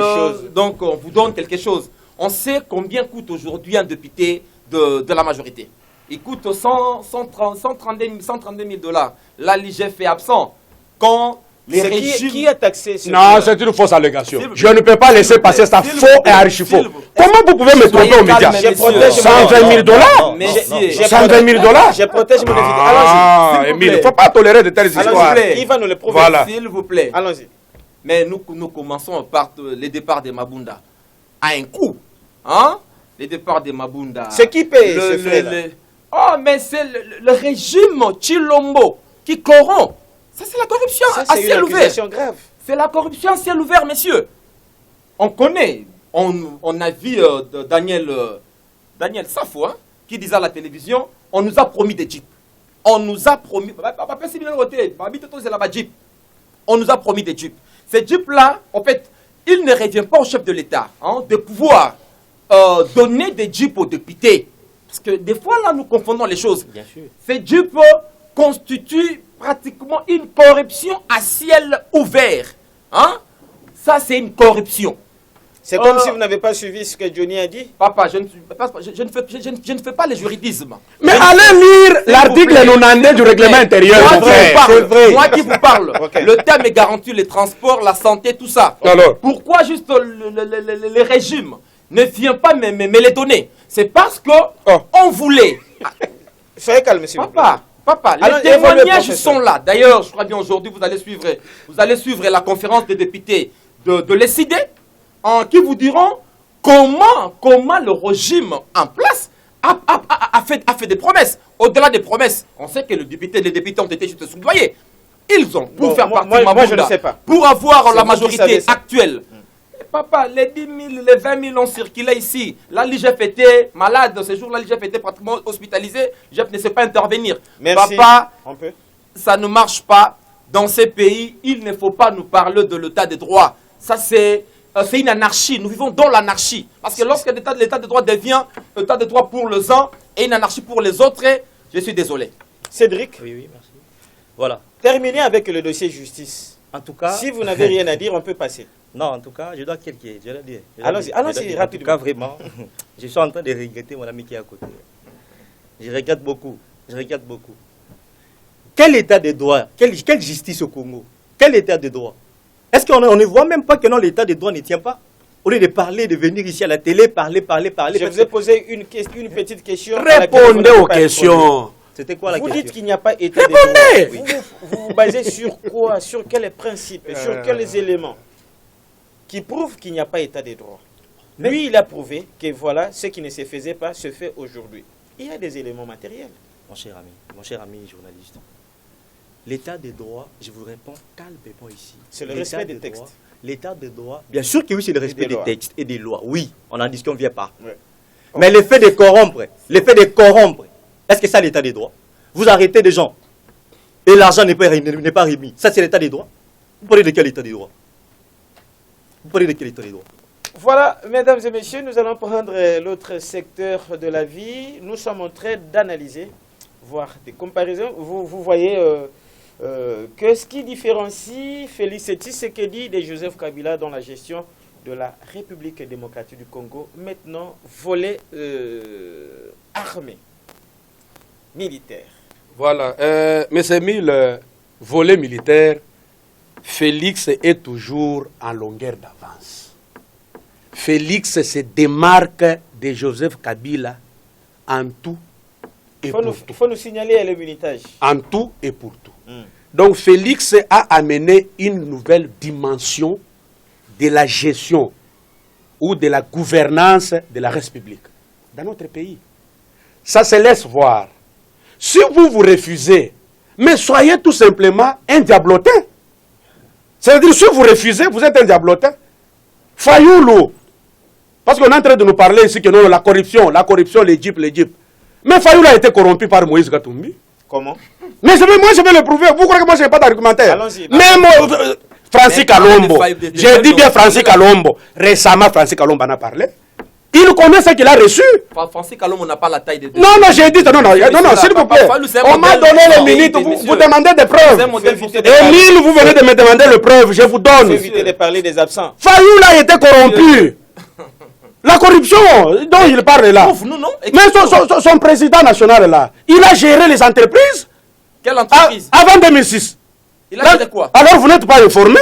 donc on vous donne quelque chose. On sait combien coûte aujourd'hui un député de la majorité. Il coûte 132 000 $. Là, l'IGF est absent. Quand les régimes... Qui a taxé ce Non, c'est une fausse allégation. Je ne peux pas laisser passer ça faux et archi faux. Comment vous pouvez me tromper aux médias? 120 000 $. 120 000 $. Je protège mon invité. Ah, Allons-y. Émile, il ne faut pas tolérer de telles histoires. Il va nous le prouver. Voilà. S'il vous plaît. Allons-y. Mais nous commençons par le départ de Mabunda. À un coup. Hein? Le départ de Mabunda. C'est qui paye ce frais-là? Oh, mais c'est le régime Chilombo qui corrompt. Ça, c'est la corruption à ciel ouvert. Grave. C'est la corruption à ciel ouvert, messieurs. On connaît, on a vu Daniel Safo, hein, qui disait à la télévision, on nous a promis des jeeps. On nous a promis, on nous a promis des jeeps. Ces jeeps-là, en fait, il ne revient pas au chef de l'État hein, de pouvoir donner des jeeps aux députés. Parce que des fois, là, nous confondons les choses. Bien sûr. Ces jeeps constituent pratiquement une corruption à ciel ouvert. Hein? Ça, c'est une corruption. C'est comme si vous n'avez pas suivi ce que Johnny a dit. Papa, je ne fais pas le juridisme. Mais allez lire l'article 92 du règlement intérieur. Moi qui vous parle. Okay. Le thème est garanti, les transports, la santé, tout ça. Alors, pourquoi juste le régime ne vient pas me les donner? C'est parce que on voulait. Soyez calme, monsieur. Papa, les témoignages sont là. D'ailleurs, je crois bien aujourd'hui, vous allez suivre la conférence des députés de l'ECID, qui vous diront comment le régime en place a fait des promesses. Au-delà des promesses, on sait que les députés ont été juste soudoyés. Ils ont, pour faire partie de moi, je ne sais pas. Pour avoir la majorité actuelle. Papa, les 10 000, les 20 000 ont circulé ici. Là, l'IGF était malade. Ce jour-là, l'IGF était pratiquement hospitalisé. L'IGF ne sait pas intervenir. Merci. Papa, ça ne marche pas. Dans ces pays, il ne faut pas nous parler de l'état de droit. Ça, c'est une anarchie. Nous vivons dans l'anarchie. Parce que lorsque l'état de droit devient l'état de droit pour les uns et une anarchie pour les autres, je suis désolé. Cédric. Oui, merci. Voilà. Terminez avec le dossier justice. En tout cas... Si vous n'avez rien à dire, on peut passer. Non, en tout cas, je dois quelqu'un. Je dois dire. Allons-y, rapidement. En tout cas, vraiment, je suis en train de regretter mon ami qui est à côté. Je regrette beaucoup. Quel état de droit, quelle justice au Congo? Quel état de droit? Est-ce qu'on ne voit même pas que non, l'état de droit ne tient pas? Au lieu de parler, de venir ici à la télé, parler. Je vous ai posé une petite question. Répondez aux questions. C'était quoi la question? Vous dites qu'il n'y a pas état de droit. Vous vous basez sur quoi? Sur quels principes? Sur quels éléments qui prouvent qu'il n'y a pas état de droit? Lui, il a prouvé que voilà, ce qui ne se faisait pas se fait aujourd'hui. Il y a des éléments matériels. Mon cher ami journaliste, l'état de droit, je vous réponds calmement ici. C'est le respect des textes. L'état de droit, bien sûr que oui, c'est le respect des textes et des lois. Oui, on en dit qu'on ne vient pas. Ouais. Mais l'effet de corrompre, est-ce que ça l'état des droits? Vous arrêtez des gens et l'argent n'est pas remis. Ça, c'est l'état des droits. Vous parlez de quel état des droits? Voilà, mesdames et messieurs, nous allons prendre l'autre secteur de la vie. Nous sommes en train d'analyser, voir des comparaisons. Vous voyez que ce qui différencie Félix Tshisekedi de Joseph Kabila dans la gestion de la République démocratique du Congo, maintenant volet armé, militaire. Voilà, M. Emile, volet militaire, Félix est toujours en longueur d'avance. Félix se démarque de Joseph Kabila en tout et pour tout. Il faut nous signaler le minutage. En tout et pour tout. Donc Félix a amené une nouvelle dimension de la gestion ou de la gouvernance de la République dans notre pays. Ça se laisse voir. Si vous refusez, mais soyez tout simplement un diablotin. C'est-à-dire, si vous refusez, vous êtes un diablotin. Fayoulou. Parce qu'on est en train de nous parler ici que non, la corruption, l'Égypte. Mais Fayoulou a été corrompu par Moïse Gatoumbi. Comment? Mais moi, je vais le prouver. Vous croyez que moi, je n'ai pas d'argumentaire? Allons-y. Même Francis Kalombo. J'ai dit bien Francis Kalombo. Récemment, Francis Kalombo en a parlé. Il connaît ce qu'il a reçu. Francis Kalombo n'a pas la taille de... Non, j'ai dit... Non, s'il vous plaît. On m'a donné les minutes. Vous demandez des preuves. Émile, vous venez de me demander les preuves. Je vous donne. Faut éviter de parler des absents. Fayoulou a été corrompu. La corruption dont il parle là. Mais son président national là, il a géré les entreprises. Quelle entreprise? Avant 2006. Il a géré quoi? Alors vous n'êtes pas informé?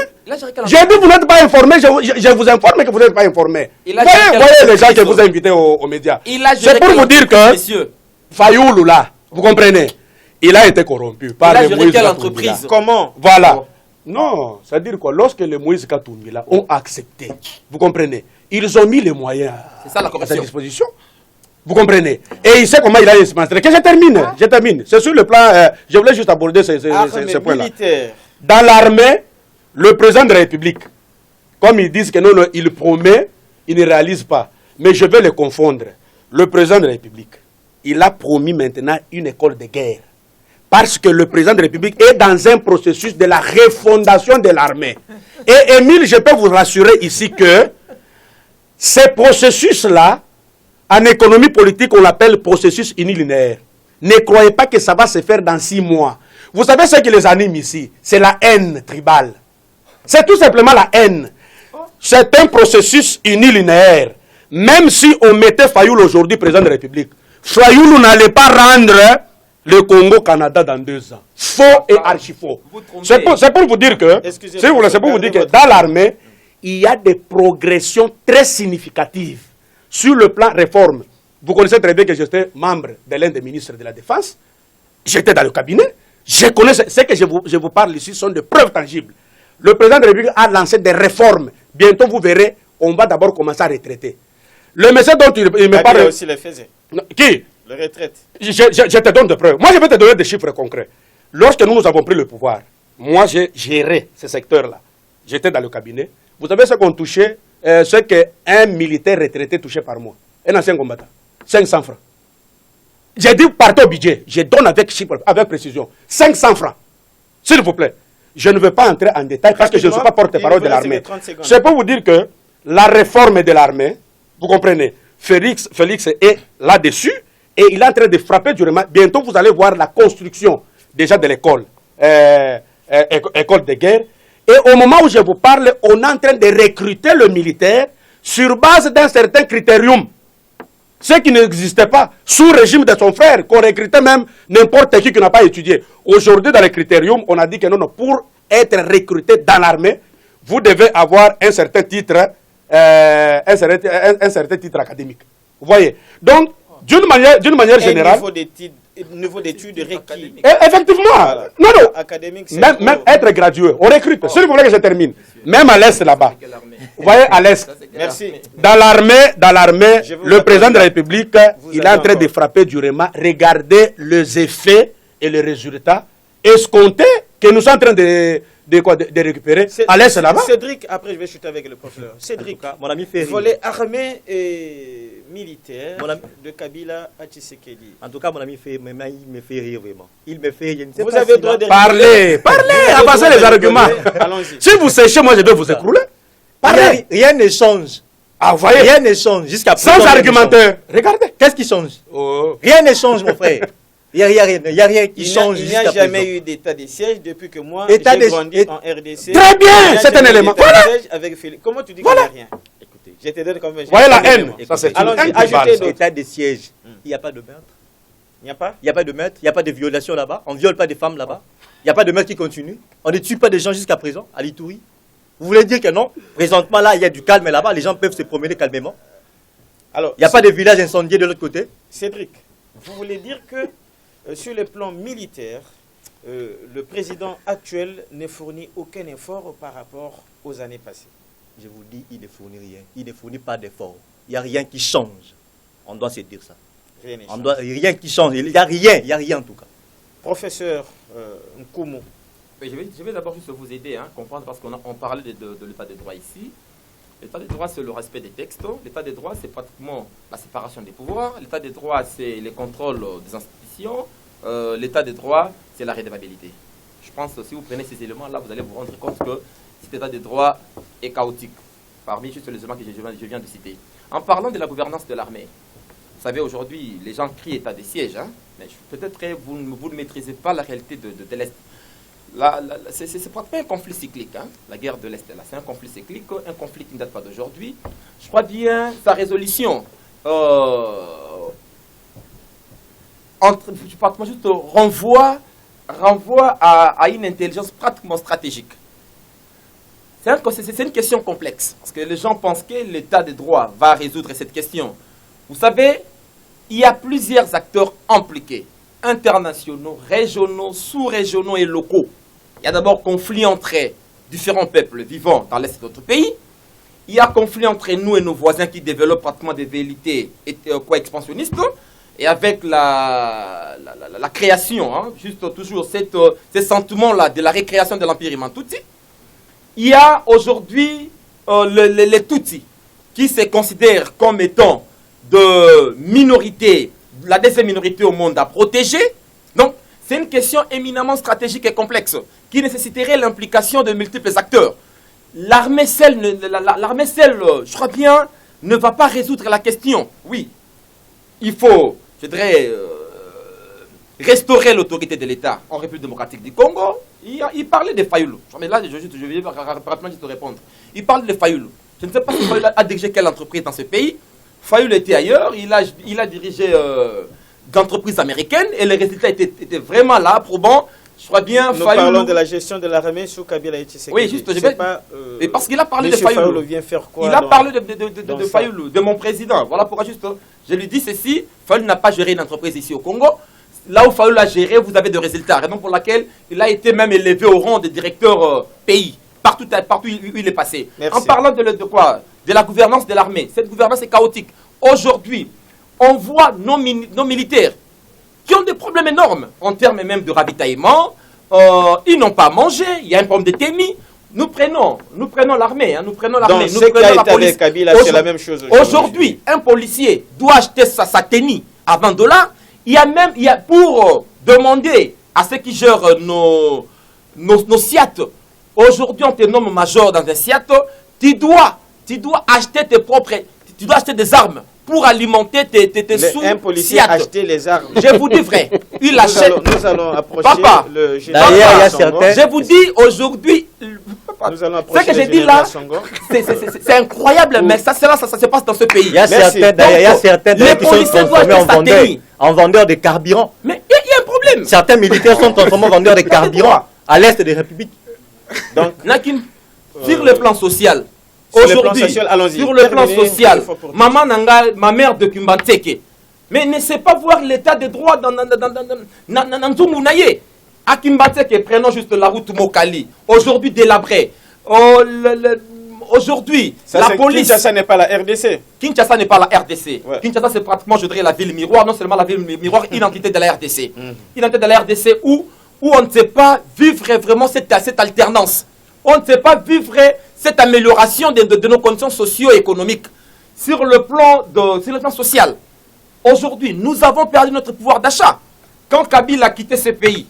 J'ai dit vous n'êtes pas informé, je vous informe que vous n'êtes pas informé. Voyez les gens que vous invitez aux médias. C'est pour vous dire que Fayoulou là, vous comprenez, il a été corrompu par les Moïse quelle entreprise? Comment? Voilà. Non, c'est-à-dire quoi? Lorsque les Moïse Katumbi là ont accepté, vous comprenez, ils ont mis les moyens à sa disposition. Vous comprenez? Et il sait comment il a démontré. Que je termine. C'est sur le plan. Je voulais juste aborder ce point-là. Dans l'armée, le président de la République, comme ils disent que non, il promet, il ne réalise pas. Mais je vais les confondre. Le président de la République, il a promis maintenant une école de guerre. Parce que le président de la République est dans un processus de la refondation de l'armée. Et Émile, je peux vous rassurer ici que ces processus-là, en économie politique, on l'appelle processus unilinéaire. Ne croyez pas que ça va se faire dans 6 mois. Vous savez ce qui les anime ici? C'est la haine tribale. C'est tout simplement la haine. C'est un processus unilinéaire. Même si on mettait Fayoulou aujourd'hui président de la République, Fayoulou n'allait pas rendre le Congo-Canada dans 2 ans. Faux et archi-faux. C'est pour vous dire que, c'est pour vous dire que dans l'armée, il y a des progressions très significatives sur le plan réforme. Vous connaissez très bien que j'étais membre de l'un des ministres de la Défense. J'étais dans le cabinet. Je connais ce que je vous parle ici sont des preuves tangibles. Le président de la République a lancé des réformes. Bientôt, vous verrez, on va d'abord commencer à retraiter. Le monsieur dont il me parle... aussi le faisait. Qui? Le retraite. Je te donne des preuves. Moi, je vais te donner des chiffres concrets. Lorsque nous avons pris le pouvoir, moi, j'ai géré ce secteur-là. J'étais dans le cabinet. Vous savez ce qu'on touchait, ce qu'un militaire retraité touchait par mois. Un ancien combattant. 500 francs. J'ai dit, partez au budget. Je donne avec chiffres, avec précision. 500 francs. S'il vous plaît. Je ne veux pas entrer en détail parce que je ne suis pas porte-parole de l'armée. C'est pour vous dire que la réforme de l'armée, vous comprenez, Félix est là-dessus et il est en train de frapper durement. Bientôt, vous allez voir la construction déjà de l'école, école de guerre. Et au moment où je vous parle, on est en train de recruter le militaire sur base d'un certain critérium. Ce qui n'existait pas sous le régime de son frère, qu'on recrutait même n'importe qui n'a pas étudié. Aujourd'hui, dans le critérium, on a dit que non, pour être recruté dans l'armée, vous devez avoir un certain titre, un certain titre académique. Vous voyez? Donc, d'une manière générale... Niveau d'études requis. Effectivement. Voilà. Non. Académique, même être gradué. On recrute. S'il vous plaît que je termine. Même à l'Est là-bas. Vous voyez, à l'Est. Merci. Dans l'armée, le président de la République, il est en train de frapper durement. Regardez les effets et les résultats escomptés que nous sommes en train de récupérer à l'Est là-bas. Cédric, après je vais chuter avec le professeur. Cédric, mon ami fait volet armé et militaire de Kabila à Tshisekedi. En tout cas, mon ami il me fait rire vraiment. Il me fait, je ne sais vous pas avez le droit de parler, avancer les arguments. Allons-y. Si vous séchez, moi je vais vous écrouler. Parlez. Rien ne change. Ah, vous voyez. Rien ne change jusqu'à présent. Sans argumentaire. Regardez. Qu'est-ce qui change? Rien ne change, mon frère. Il n'y a rien qui change. Il n'y a jamais eu d'état de siège depuis que moi j'ai grandi en RDC. Très bien, c'est un élément. Voilà. Comment tu dis qu'il n'y a rien? Écoutez, je te donne comme voilà la haine. Allons-y, ajoutez état de siège. Il n'y a pas de meurtre. Il n'y a pas? Il n'y a pas de meurtre, il n'y a pas de violation là-bas. On ne viole pas des femmes là-bas. Il n'y a pas de meurtre qui continue. On ne tue pas des gens jusqu'à présent à l'Ituri. Vous voulez dire que non? Présentement là, il y a du calme là-bas. Les gens peuvent se promener calmement. Alors, il n'y a pas de village incendié de l'autre côté. Cédric, vous voulez dire que sur le plan militaire, le président actuel ne fournit aucun effort par rapport aux années passées. Je vous dis, il ne fournit rien. Il ne fournit pas d'effort. Il n'y a rien qui change. On doit se dire ça. Rien n'est On doit, rien qui change. Il n'y a rien en tout cas. Professeur Nkoumou. Je vais d'abord juste vous aider à comprendre, parce qu'on parlait de l'état de droit ici. L'état de droit, c'est le respect des textes. L'état de droit, c'est pratiquement la séparation des pouvoirs. L'état de droit, c'est le contrôle des institutions. L'état de droit, c'est la rédevabilité. Je pense que si vous prenez ces éléments-là, vous allez vous rendre compte que cet état de droit est chaotique, parmi juste les éléments que je viens de citer. En parlant de la gouvernance de l'armée, vous savez, aujourd'hui, les gens crient état de siège, hein, mais peut-être que vous ne maîtrisez pas la réalité de l'Est. C'est pratiquement un conflit cyclique, hein. La guerre de l'Est, là, c'est un conflit cyclique, un conflit qui ne date pas d'aujourd'hui. Je crois bien sa résolution pratiquement juste renvoie à une intelligence pratiquement stratégique. C'est une question complexe, parce que les gens pensent que l'état de droit va résoudre cette question. Vous savez, il y a plusieurs acteurs impliqués, internationaux, régionaux, sous-régionaux et locaux. Il y a d'abord conflit entre différents peuples vivant dans l'Est de notre pays. Il y a conflit entre nous et nos voisins qui développent pratiquement des velléités expansionnistes. Et avec la création, hein, juste toujours ce sentiment-là de la récréation de l'Empire Iman-Tutsi, il y a aujourd'hui les Tutsis qui se considèrent comme étant de minorité, la deuxième minorité au monde à protéger. Donc, c'est une question éminemment stratégique et complexe qui nécessiterait l'implication de multiples acteurs. L'armée seule, je crois bien, ne va pas résoudre la question. Oui, il faut, je dirais, restaurer l'autorité de l'État en République démocratique du Congo. Il parlait de Fayoulou. Mais là, je vais rapidement juste répondre. Il parle de Fayoulou. Je ne sais pas si Fayoulou a dirigé quelle entreprise dans ce pays. Fayoulou était ailleurs. Il a dirigé d'entreprises américaines et les résultats étaient vraiment là, probants. Je crois bien, nous parlons de la gestion de l'armée sous Kabila et Tshisekedi. Oui, juste, je vais... Et parce qu'il a parlé de Fayoulou. Vient faire quoi, il a parlé de Fayoulou, de mon président. Voilà pourquoi juste, je lui dis ceci, Fayoulou n'a pas géré une entreprise ici au Congo. Là où Fayoulou a géré, vous avez de résultats. Raison pour laquelle il a été même élevé au rang de directeur pays, partout où il est passé. Merci. En parlant de quoi? De la gouvernance de l'armée. Cette gouvernance est chaotique. Aujourd'hui, on voit nos militaires qui ont des problèmes énormes en termes même de ravitaillement. Ils n'ont pas mangé, il y a un problème de TMI. Nous prenons l'armée, hein, nous prenons l'armée. Donc, ce qui a été avec Kabila, c'est la même chose. Aujourd'hui, un policier doit acheter sa TMI à $20. Il y a pour demander à ceux qui gèrent nos SIAT, aujourd'hui on te nomme major dans un SIAT, tu dois acheter tes propres, tu dois acheter des armes pour alimenter tes sous. Un policier acheter les armes. Je vous dis vrai, il achète. Nous allons approcher le général. D'ailleurs, il y a certains. Je vous dis aujourd'hui, ce que j'ai dit là, c'est incroyable, mais ça se passe dans ce pays. Il y a certains qui sont transformés en vendeurs de carburant. Mais il y a un problème. Certains militaires sont transformés en vendeurs de carburant à l'est des républiques. Donc, Nakim, sur le plan social, aujourd'hui, sur le plan social, maman Nanga, ma mère de Kumbatseke, mais ne sait pas voir l'état de droit dans Nzungunaye. À Kumbatseke, prenons juste la route Mokali, aujourd'hui délabrée. Aujourd'hui, la police. Kinshasa n'est pas la RDC. Kinshasa n'est pas la RDC. Ouais. Kinshasa, c'est pratiquement, je dirais, la ville miroir. Non seulement la ville miroir, identité de la RDC. Identité de la RDC où on ne sait pas vivre vraiment cette alternance. On ne sait pas vivre cette amélioration de nos conditions socio-économiques. Sur le plan social, aujourd'hui, nous avons perdu notre pouvoir d'achat. Quand Kabila a quitté ce pays,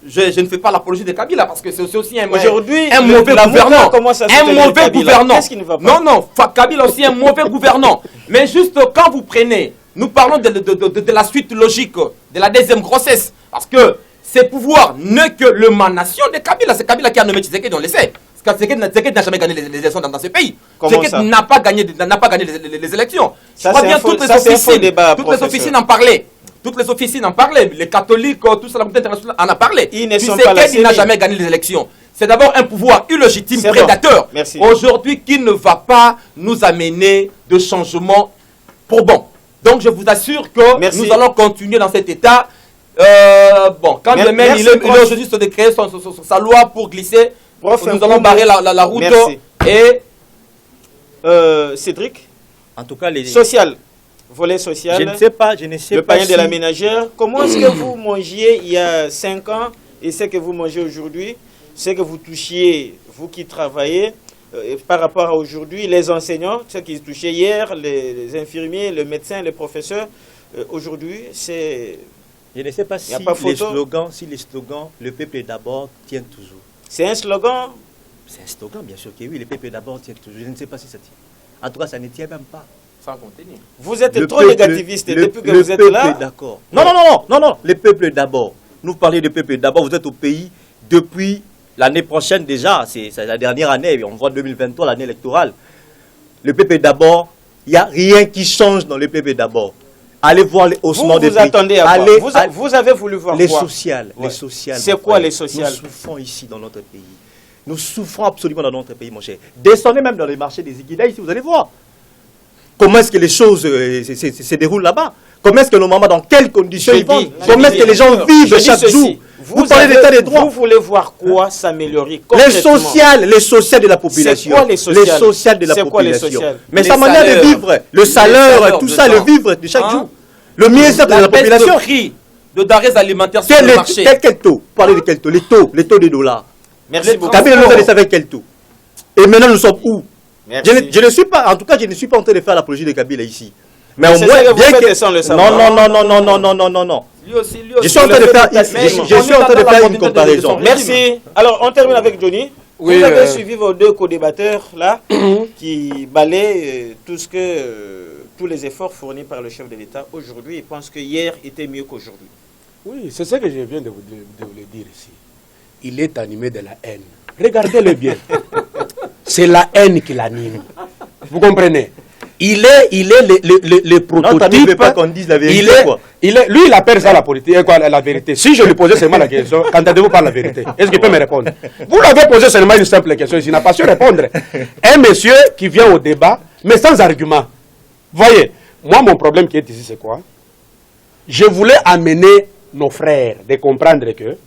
je ne fais pas l'apologie de Kabila parce que c'est aussi un mauvais gouvernant. Un mauvais gouvernant. Qu'est-ce qui ne va pas? Non, Kabila aussi un mauvais gouvernant. Mais juste quand vous prenez, nous parlons de la suite logique, de la deuxième grossesse. Parce que ces pouvoirs n'est que l'émanation de Kabila. C'est Kabila qui a nommé Tshisekedi, on le sait. Tshisekedi n'a jamais gagné les élections dans ce pays. Tshisekedi n'a pas gagné les élections. Je crois bien toutes les officines en parlaient. Toutes les officines en parlaient, les catholiques, tout ça, la communauté internationale en a parlé. Tshisekedi n'a jamais gagné les élections. C'est d'abord un pouvoir illégitime, prédateur. Aujourd'hui, qui ne va pas nous amener de changements probants. Donc je vous assure que nous allons continuer dans cet état. Bon, quand le maire, il est aujourd'hui de créer sa loi pour glisser, nous allons barrer la route. Merci. Et Cédric, En tout cas, les... social, volet social. Je ne sais pas, je ne sais le pas. pain de la si- ménagère. Comment est-ce que vous mangiez il y a 5 ans et ce que vous mangez aujourd'hui, ce que vous touchiez, vous qui travaillez, par rapport à aujourd'hui, les enseignants, ceux qui touchaient hier, les infirmiers, les médecins, les professeurs, aujourd'hui, c'est... Je ne sais pas Il si y a pas les photo. slogans, le peuple est d'abord, tiennent toujours. C'est un slogan. C'est un slogan, bien sûr que oui, le peuple est d'abord, tient toujours. Je ne sais pas si ça tient. En tout cas, ça ne tient même pas. sans contenir. Vous êtes Le trop peuple- négativiste depuis que le vous êtes peuple là. est d'accord. Non, non, non, non, non, non, le peuple est d'abord. Nous parlons du peuple d'abord. Vous êtes au pays depuis l'année prochaine déjà. C'est la dernière année. On voit 2023, l'année électorale. Le peuple d'abord. Il n'y a rien qui change dans le peuple d'abord. Allez voir les haussements Vous des vous prix. attendez à Allez- quoi allez- vous avez voulu voir les quoi sociales, Ouais. les sociales. C'est mon quoi frère. les sociales? Nous souffrons ici dans notre pays. Nous souffrons absolument dans notre pays, mon cher. Descendez même dans les marchés des Iguida ici, vous allez voir. Comment est-ce que les choses se déroulent là-bas? Comment est-ce que nos mamans, dans quelles conditions Je ils vivent? dis- Comment je est-ce que dis- les gens je vivent dis chaque ceci. jour? Vous parlez avez- d'état des droits. Vous voulez voir quoi s'améliorer Les concrètement? sociales de la population. quoi les sociales? Les sociales de la C'est quoi les population. sociales? Mais Les sa manière salaires. de vivre, le Les salaire, salaires tout de ça, gens. le vivre de chaque Hein? jour. Le mieux-être de la baisse population. de prix de denrées alimentaires sur le marché. Quel taux? Parlez de quel taux? Les taux des dollars. Merci Les beaucoup. Kabila nous a laissé avec quel taux? Et maintenant nous sommes où? Merci. Je ne suis pas, en tout cas, je ne suis pas en train de faire l'apologie de Kabila ici. Mais au C'est moins, ça que vous bien faites que... sans le savoir. Non. Lui aussi, Je suis en train de faire, je suis en train de faire une comparaison. Merci. Alors, on termine avec Johnny. Oui, Vous avez suivi vos deux co-débatteurs là, qui balaient tout ce que, tous les efforts fournis par le chef de l'État aujourd'hui et pensent que hier était mieux qu'aujourd'hui. Oui, c'est ce que je viens de vous le dire ici. Il est animé de la haine. Regardez-le bien. C'est la haine qui l'anime. Vous comprenez? Il est le Tammy prototype. veut pas qu'on dise la vérité, quoi. Lui, il appelle ça la politique, quoi, la vérité. Si je lui posais seulement la question, qu'entendez-vous par la vérité? Est-ce qu'il peut me répondre? Vous l'avez posé seulement une simple question, il n'a pas su répondre. Un monsieur qui vient au débat, mais sans argument. Voyez, moi, mon problème qui est ici, c'est quoi? Je voulais amener nos frères de comprendre que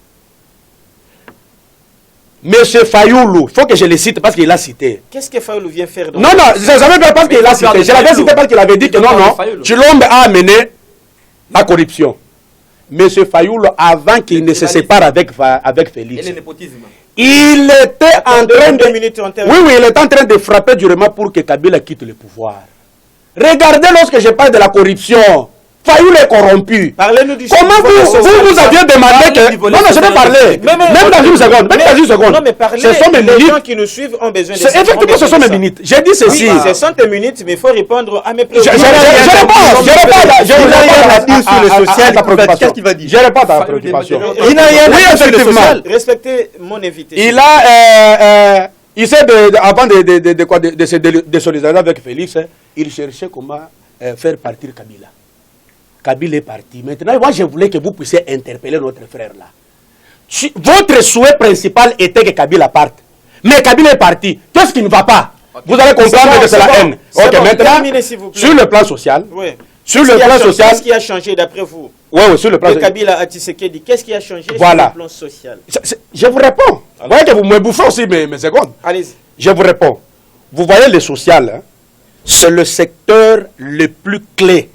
Monsieur Fayoulou, il faut que je le cite parce qu'il a cité. Qu'est-ce que Fayoulou vient faire dans Non, je ne savais pas parce qu'il a cité. Je l'avais cité parce qu'il avait dit que non, Chilombe a amené la corruption. Monsieur Fayoulou, avant qu'il ne se sépare avec Et Félix, le népotisme. il était en train de... deux minutes, on termine. Oui, il est en train de frapper durement pour que Kabila quitte le pouvoir. Regardez lorsque je parle de la corruption. Fayoulou est corrompu. Parlez-nous du Comment vous aviez demandé que... Non, je vais parler. Même dans une seconde. Même dans une seconde. Non, mais parlez. Ce sont mes Les gens minutes. qui nous suivent ont besoin de Effectivement, ce sont mes minutes. J'ai dit ceci. Oui, ce sont tes minutes, mais il faut répondre à mes Je préoccupations. Qu'est-ce qu'il va dire? Je réponds à ta préoccupation. Il n'a rien Oui, à dire sur le effectivement. social. Respectez mon invité. Il sait avant de se désolidariser avec Félix, il cherchait comment faire partir Kabila. Kabila est parti. Maintenant, moi, je voulais que vous puissiez interpeller notre frère là. Votre souhait principal était que Kabila parte. Mais Kabila est parti. Qu'est-ce qui ne va pas? Vous allez comprendre que c'est la haine. Ok, maintenant, Terminez, s'il vous plaît. sur le plan social, Oui. sur le plan social, Qu'est-ce qui a changé d'après vous? oui, sur le plan De social. Kabila à Tshisekedi, qu'est-ce qui a changé Voilà. sur le plan social? Je vous réponds. Vous voyez que vous me bouffez aussi mes secondes. Allez-y. Je vous réponds. Vous voyez le social, hein, c'est le secteur le plus clé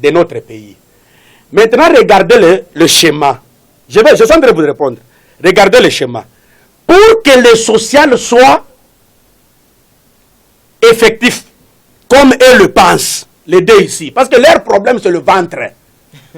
de notre pays. Maintenant, regardez le schéma. Je suis en train de vous répondre. Regardez le schéma. Pour que le social soit effectif, comme eux le pensent, les deux ici, parce que leur problème, c'est le ventre.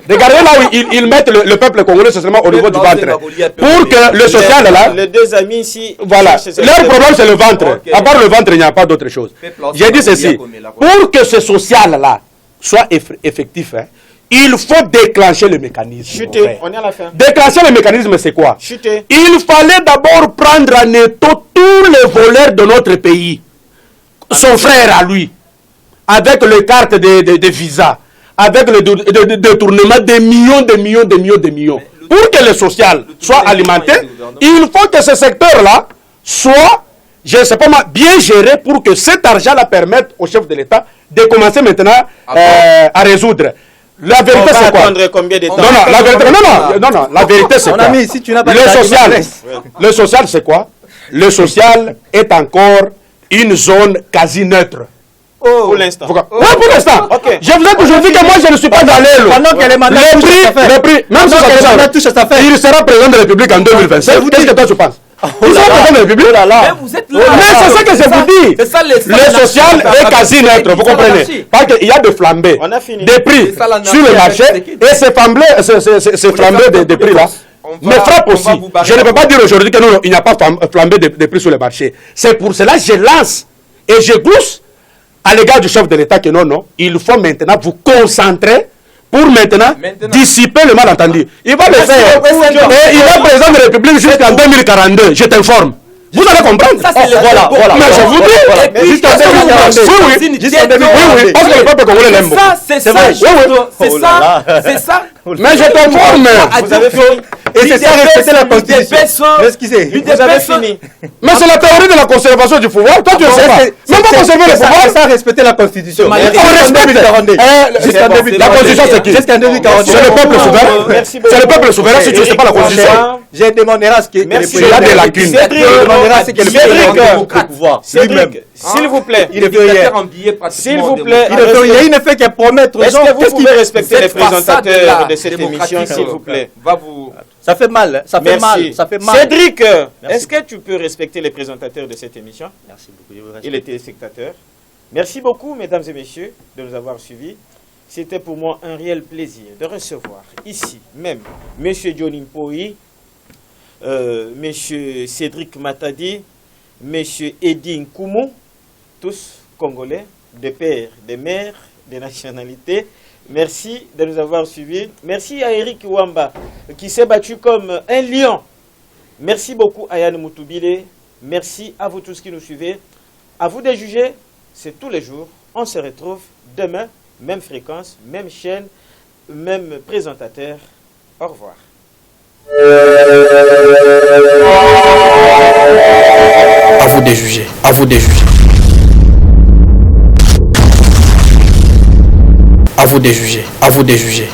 Regardez là où ils mettent le peuple congolais, c'est seulement au niveau du ventre. Pour que le social, là, Les deux amis ici. voilà, leur problème c'est le ventre. Ok. À part le ventre, il n'y a pas d'autre chose. J'ai dit ceci. Pour que ce social-là soit effectif, hein, il faut déclencher le mécanisme. mon Chutez, frère. on est à la fin. Déclencher le mécanisme, c'est quoi? Chutez. Il fallait d'abord prendre en étau tous les voleurs de notre pays. Son frère à lui. Avec les cartes de visa. Avec le détournement de millions. Pour que le social soit alimenté, il faut que ce secteur-là soit, je ne sais pas moi, bien géré pour que cet argent-là permette au chef de l'État de commencer maintenant à résoudre. La On vérité, va c'est quoi? attendre combien de temps? Non, non, la vérité, non, la vérité, c'est Mon quoi? ami, si tu n'as pas Le social, le social, c'est quoi? Le social est encore une zone quasi neutre. Pour l'instant. Oui, pour l'instant. Ok. Je vous ai toujours dit que moi, je ne suis pas dans l'aile. Pendant que les mandats touchent à sa fin. Le prix, même si Pendant que les mandats touchent à sa fin. il sera président de la République en 2025. Qu'est-ce que toi tu penses? Il sera président de la République. Mais vous êtes là. Mais c'est ça que je vous dis. C'est ça, Le social est quasi neutre, vous comprenez? Parce qu'il y a des flambées, On a fini. des prix C'est ça, l'anarchie sur le marché, avec Tshisekedi. et ces flambées des prix là me frappent aussi. Je ne peux pas dire aujourd'hui que non, il n'y a pas flambé des prix sur le marché. C'est pour cela que je lance et je pousse à l'égard du chef de l'État que non, il faut maintenant vous concentrer pour maintenant dissiper le malentendu. Il va le faire. Et il va président de la République jusqu'en 2042, je t'informe. Vous allez comprendre. Ça, c'est le voilà. Mais je vous dis, jusqu'en 2042. Oui, parce que le peuple congolais l'aime beaucoup. Ça, c'est ça. C'est ça. Mais je t'informe. Vous avez fini. Et c'est ça, respecter la Constitution. Excusez. Vous avez fini. Mais c'est la théorie de la conservation du pouvoir. Toi, tu ne sais pas. Même pas conserver le pouvoir. C'est ça, respecter la Constitution. On respecte. La Constitution, c'est qui? Jusqu'en 2042. C'est le peuple souverain. Merci beaucoup. C'est le peuple souverain si tu ne sais pas la Constitution. J'ai demandé à ce que Merci. Il y a des lacunes. Cédric, s'il vous plaît. Il est hier. S'il vous plaît. Il ne fait que promettre aux Est-ce gens. que vous Qu'est-ce qu'il pouvez fait? respecter les présentateurs de cette émission, s'il vous plaît? Ça fait mal, hein. Ça fait Merci. mal, ça fait mal. Cédric, est-ce que tu peux respecter les présentateurs de cette émission Merci beaucoup. et les téléspectateurs? Merci beaucoup, mesdames et messieurs, de nous avoir suivis. C'était pour moi un réel plaisir de recevoir ici même M. Johnny Mpoi, M. Cédric Matadi, M. Edin Koumou, tous Congolais, de pères, de mères, de nationalités. Merci de nous avoir suivis. Merci à Eric Wamba qui s'est battu comme un lion. Merci beaucoup à Yann Moutoubile. Merci à vous tous qui nous suivez. À vous de juger, c'est tous les jours. On se retrouve demain, même fréquence, même chaîne, même présentateur. Au revoir. À vous de juger. À vous de juger. À vous de juger. À vous de juger.